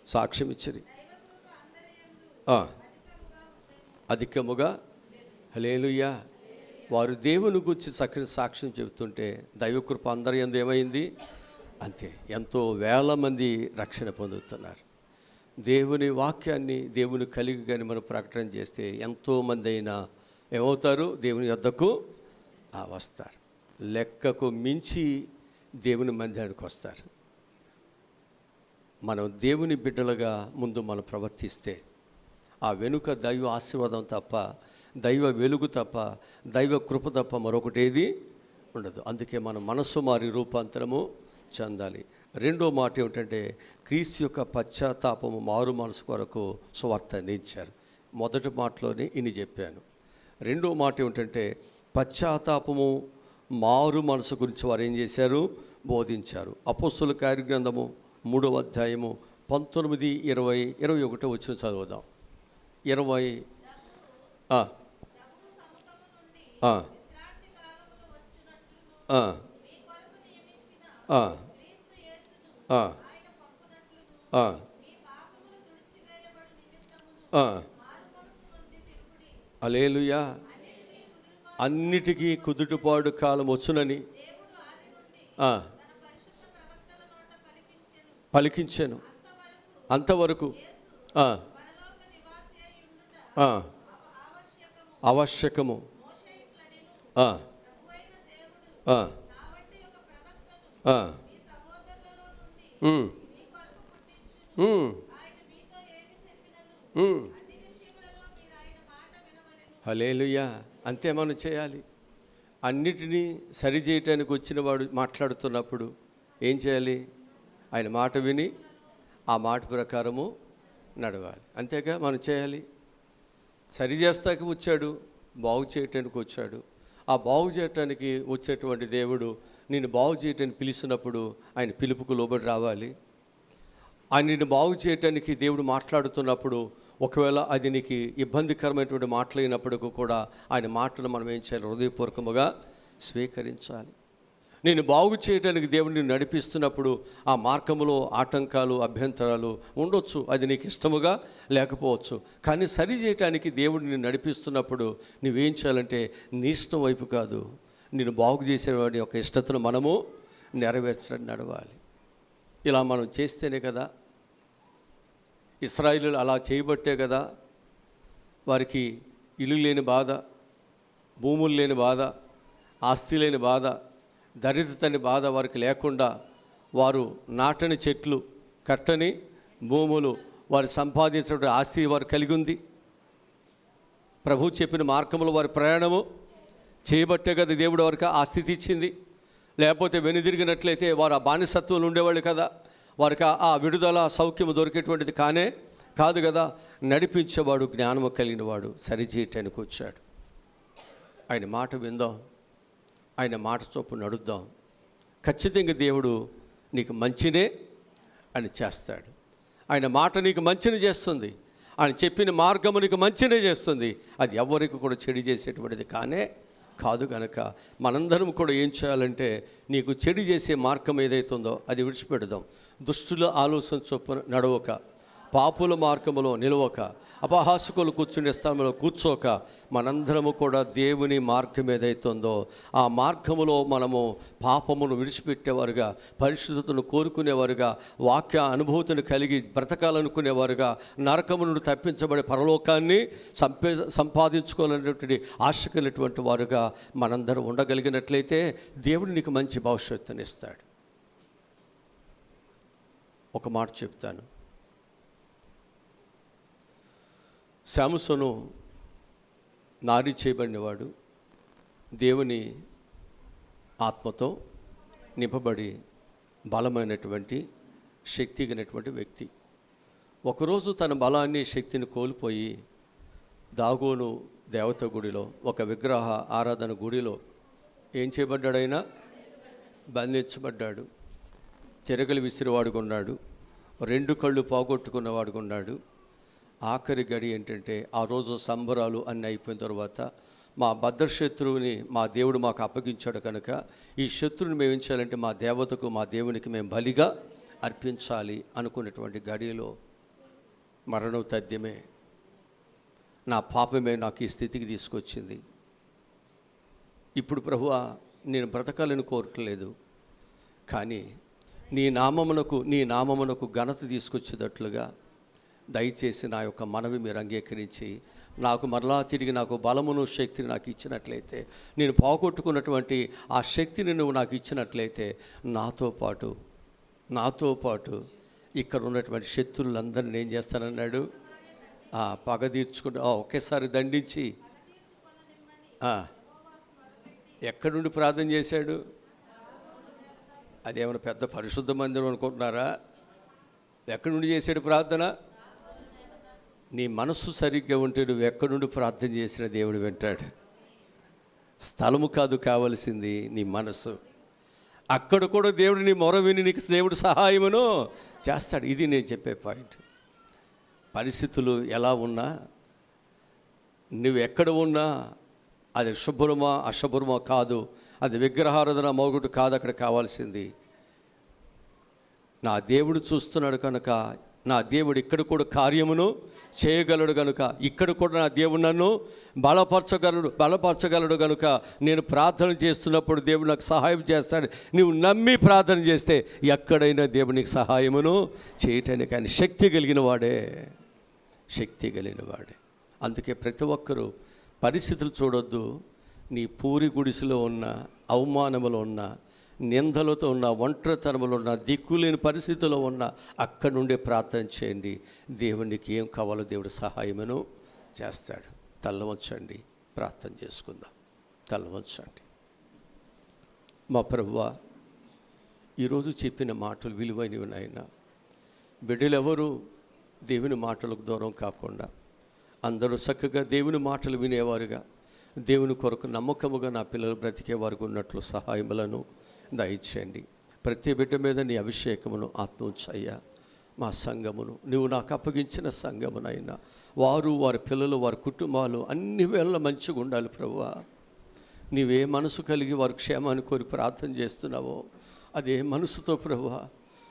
సాక్ష్యం ఇచ్చిరి, అధికముగా హల్లెలూయా. వారు దేవుని గురించి చక్కని సాక్ష్యం చెబుతుంటే దైవకృప అందరి యందు ఏమైంది? అంతే. ఎంతో వేల మంది రక్షణ పొందుతున్నారు. దేవుని వాక్యాన్ని, దేవుని కలిగి కానీ మనం ప్రకటన చేస్తే ఎంతోమంది అయినా ఏమవుతారు? దేవుని యొద్దకు వస్తారు. లెక్కకు మించి దేవుని మందిరానికి వస్తారు. మనం దేవుని బిడ్డలుగా ముందు మనం ప్రవర్తిస్తే ఆ వెనుక దైవ ఆశీర్వాదం తప్ప, దైవ వెలుగు తప్ప, దైవ కృప తప్ప మరొకటేది ఉండదు. అందుకే మనం మనస్సు మారి రూపాంతరము చెందాలి. రెండో మాట ఏమిటంటే, క్రీస్తు యొక్క పశ్చాత్తాపము, మారు మనసు కొరకు సువార్త అందించారు. మొదటి మాటలోనే ఇన్ని చెప్పాను. రెండో మాట ఏమిటంటే, పశ్చాత్తాపము, మారు మనసు గురించి వారు ఏం చేశారు? బోధించారు. అపోస్తలుల కార్యగ్రంథము 3వ అధ్యాయము 19, 20, 21 వచ్చిన చదువుదాం. 20 హల్లెలూయా. అన్నిటికీ కుదుటపాడు కాలం వచ్చునని పలికించాను. అంతవరకు ఆవశ్యకము. హల్లెలూయా. అంతే మనం చేయాలి. అన్నిటినీ సరిచేయటానికి వచ్చిన వాడు మాట్లాడుతున్నప్పుడు ఏం చేయాలి? ఆయన మాట విని ఆ మాట ప్రకారము నడవాలి. అంతేగా మనం చేయాలి. సరి చేస్తాక వచ్చాడు, బాగు చేయటానికి వచ్చాడు. ఆ బాగు చేయటానికి వచ్చేటువంటి దేవుడు నిన్ను బాగు చేయటానికి పిలిచినప్పుడు ఆయన పిలుపుకు లోబడి రావాలి. ఆయన నిన్ను బాగు చేయటానికి దేవుడు మాట్లాడుతున్నప్పుడు, ఒకవేళ అది నీకు ఇబ్బందికరమైనటువంటి మాటలైనప్పటికీ కూడా ఆయన మాటను మనం ఏం చేయాలి? హృదయపూర్వకముగా స్వీకరించాలి. నేను బాగు చేయడానికి దేవుడిని నడిపిస్తున్నప్పుడు ఆ మార్గంలో ఆటంకాలు, అభ్యంతరాలు ఉండొచ్చు. అది నీకు ఇష్టముగా లేకపోవచ్చు. కానీ సరి చేయటానికి దేవుడిని నడిపిస్తున్నప్పుడు నువ్వేం చేయాలంటే, నీ ఇష్టం వైపు కాదు, నేను బాగు చేసేవాడి యొక్క ఇష్టతను మనము నెరవేర్చడం నడవాలి. ఇలా మనం చేస్తేనే కదా, ఇశ్రాయేలీయులు అలా చేయబట్టే కదా వారికి ఇల్లు లేని బాధ, భూములు లేని బాధ, ఆస్తి లేని బాధ, దరిద్రతని బాధ వారికి లేకుండా వారు నాటని చెట్లు, కట్టని భూములు, వారు సంపాదించిన ఆస్తి వారు కలిగి ఉంది. ప్రభు చెప్పిన మార్గంలో వారి ప్రయాణము చేయబట్టే కదా దేవుడు వారికి ఆ స్థితి ఇచ్చింది. లేకపోతే వెనుదిరిగినట్లయితే వారు ఆ బానిసత్వంలో ఉండేవాళ్ళు కదా, వారికి ఆ విడుదల సౌఖ్యము దొరికేటువంటిది కాదు కదా. నడిపించేవాడు, జ్ఞానము కలిగిన వాడు సరిచేయటానికి వచ్చాడు. ఆయన మాట విందాం, ఆయన మాట చొప్పున నడుద్దాం. ఖచ్చితంగా దేవుడు నీకు మంచినే అని చేస్తాడు. ఆయన మాట నీకు మంచిని చేస్తుంది. ఆయన చెప్పిన మార్గము నీకు మంచినే చేస్తుంది. అది ఎవరికి కూడా చెడు చేసేటువంటిది కాదు. కనుక మనందరం కూడా ఏం చేయాలంటే, నీకు చెడు చేసే మార్గం ఏదైతే ఉందో అది విడిచిపెడదాం. దుష్టుల ఆలోచన చొప్పున నడవక, పాపుల మార్గములో నిలవక, అపహాసకులు కూర్చునే స్థలంలో కూర్చోక, మనందరము కూడా దేవుని మార్గం ఏదైతే ఉందో ఆ మార్గములో మనము పాపమును విడిచిపెట్టేవారుగా, పరిశుద్ధతను కోరుకునేవారుగా, వాక్య అనుభూతిని కలిగి బ్రతకాలనుకునేవారుగా, నరకము నుండి తప్పించబడే పరలోకాన్ని సంపాదించుకోవాలనేటువంటి ఆశ కలిగినటువంటి వారుగా మనందరం ఉండగలిగినట్లయితే దేవుడు నీకు మంచి భవిష్యత్తుని ఇస్తాడు. ఒక మాట చెప్తాను. శాంసను నారి చేయబడినవాడు, దేవుని ఆత్మతో నింపబడి బలమైనటువంటి శక్తి కలిగినటువంటి వ్యక్తి. ఒకరోజు తన బలాన్ని, శక్తిని కోల్పోయి దాగోను దేవత గుడిలో, ఒక విగ్రహ ఆరాధన గుడిలో ఏం చేయబడ్డాడైనా? బంధించబడ్డాడు. తిరగలి విసిరివాడుకున్నాడు, 2 కళ్ళు పోగొట్టుకున్నవాడుకున్నాడు. ఆఖరి గడి ఏంటంటే, ఆ రోజు సంబరాలు అన్నీ అయిపోయిన తర్వాత మా భద్రశత్రువుని మా దేవుడు మాకు అప్పగించాడు కనుక ఈ శత్రువుని మేము ఏం చేయాలంటే మా దేవతకు, మా దేవునికి మేము బలిగా అర్పించాలి అనుకున్నటువంటి గడిలో మరణం తథ్యమే. నా పాపమే నాకు ఈ స్థితికి తీసుకొచ్చింది. ఇప్పుడు ప్రభువా, నేను బ్రతకాలని కోరట్లేదు, కానీ నీ నామమునకు ఘనత తీసుకొచ్చేటట్లుగా దయచేసి నా యొక్క మనవి మీరు అంగీకరించి నాకు మరలా తిరిగి నాకు బలమును, శక్తిని నాకు ఇచ్చినట్లయితే, నేను పోగొట్టుకున్నటువంటి ఆ శక్తిని నువ్వు నాకు ఇచ్చినట్లయితే, నాతో పాటు ఇక్కడ ఉన్నటువంటి శత్రువులందరినీ ఏం చేస్తానన్నాడు? పగ తీర్చుకుంటూ ఒకేసారి దండించి ఎక్కడి నుండి ప్రార్థన చేశాడు? అదేమైనా పెద్ద పరిశుద్ధ మందిరం అనుకుంటున్నారా? ఎక్కడి నుండి చేశాడు ప్రార్థన? నీ మనస్సు సరిగ్గా ఉంటే నువ్వు ఎక్కడి నుండి ప్రార్థన చేసిన దేవుడు వింటాడు. స్థలము కాదు కావలసింది, నీ మనస్సు. అక్కడ కూడా దేవుడు నీ మొర విని నీకు దేవుడు సహాయమును చేస్తాడు. ఇది నేను చెప్పే పాయింట్. పరిస్థితులు ఎలా ఉన్నా, నువ్వు ఎక్కడ ఉన్నా, అది శుభ్రమా అశుభ్రమా కాదు, అది విగ్రహారాధన మోగుడు కాదు. అక్కడ కావాల్సింది నా దేవుడు చూస్తున్నాడు కనుక, నా దేవుడు ఇక్కడ కూడా కార్యమును చేయగలడు కనుక, ఇక్కడ కూడా నా దేవుడు నన్ను బలపరచగలడు కనుక నేను ప్రార్థన చేస్తున్నప్పుడు దేవుడు నాకు సహాయం చేస్తాడు. నువ్వు నమ్మి ప్రార్థన చేస్తే ఎక్కడైనా దేవునికి సహాయమును చేయటానికి ఆయన శక్తి కలిగిన వాడే. అందుకే ప్రతి ఒక్కరూ పరిస్థితులు చూడొద్దు. నీ పూరి గుడిసెలో ఉన్న, అవమానములో ఉన్న, నిందలతో ఉన్న, ఒంటరితనములో ఉన్న, దిక్కులేని పరిస్థితుల్లో ఉన్న, అక్కడి నుండే ప్రార్థన చేయండి. దేవునికి ఏం కావాలో దేవుడు సహాయమును చేస్తాడు. తల్లవంచండి, ప్రార్థన చేసుకుందాం. తల్లవంచండి. మా ప్రభువా, ఈరోజు చెప్పిన మాటలు విలువైనవి నాయన. బిడ్డలెవరూ దేవుని మాటలకు దూరం కాకుండా అందరూ చక్కగా దేవుని మాటలు వినేవారుగా, దేవుని కొరకు నమ్మకముగా నా పిల్లలు బ్రతికేవారు ఉన్నట్లు సహాయములను దయచేయండి. ప్రతి బిడ్డ మీద నీ అభిషేకమును ఆత్మోచ్చయ్యా. మా సంఘమును, నువ్వు నాకు అప్పగించిన సంఘమునైనా, వారు, వారి పిల్లలు, వారి కుటుంబాలు అన్ని వేళ మంచిగా ఉండాలి ప్రభువా. నీవే మనసు కలిగి వారి క్షేమాన్ని కోరి ప్రార్థన చేస్తున్నావో అదే మనసుతో ప్రభువా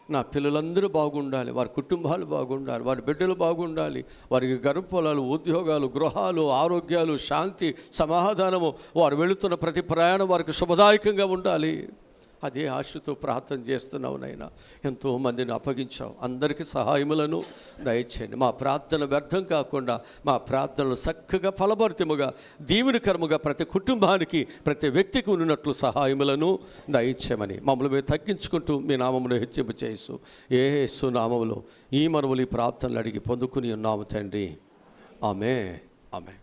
నా పిల్లలందరూ బాగుండాలి, వారి కుటుంబాలు బాగుండాలి, వారి బిడ్డలు బాగుండాలి, వారికి గర్భఫలాలు, ఉద్యోగాలు, గృహాలు, ఆరోగ్యాలు, శాంతి, సమాధానము, వారు వెళుతున్న ప్రతి ప్రయాణం వారికి శుభదాయకంగా ఉండాలి. అదే ఆశతో ప్రార్థన చేస్తున్నావు నాయన. ఎంతోమందిని అప్పగించావు, అందరికీ సహాయములను దయచేయండి. మా ప్రార్థన వ్యర్థం కాకుండా మా ప్రార్థనలు చక్కగా ఫలభరితముగా దీవెనకరముగా ప్రతి కుటుంబానికి ప్రతి వ్యక్తికి ఉన్నట్లు సహాయములను దయచేయమని మమ్మల్ని మేము తగ్గించుకుంటూ మీ నామమును హెచ్చింపు చేసు యేసు నామములో ఈ మనవులు ఈ ప్రార్థనలు అడిగి పొందుకుని ఉన్నాము తండ్రి. ఆమేన్. ఆమేన్.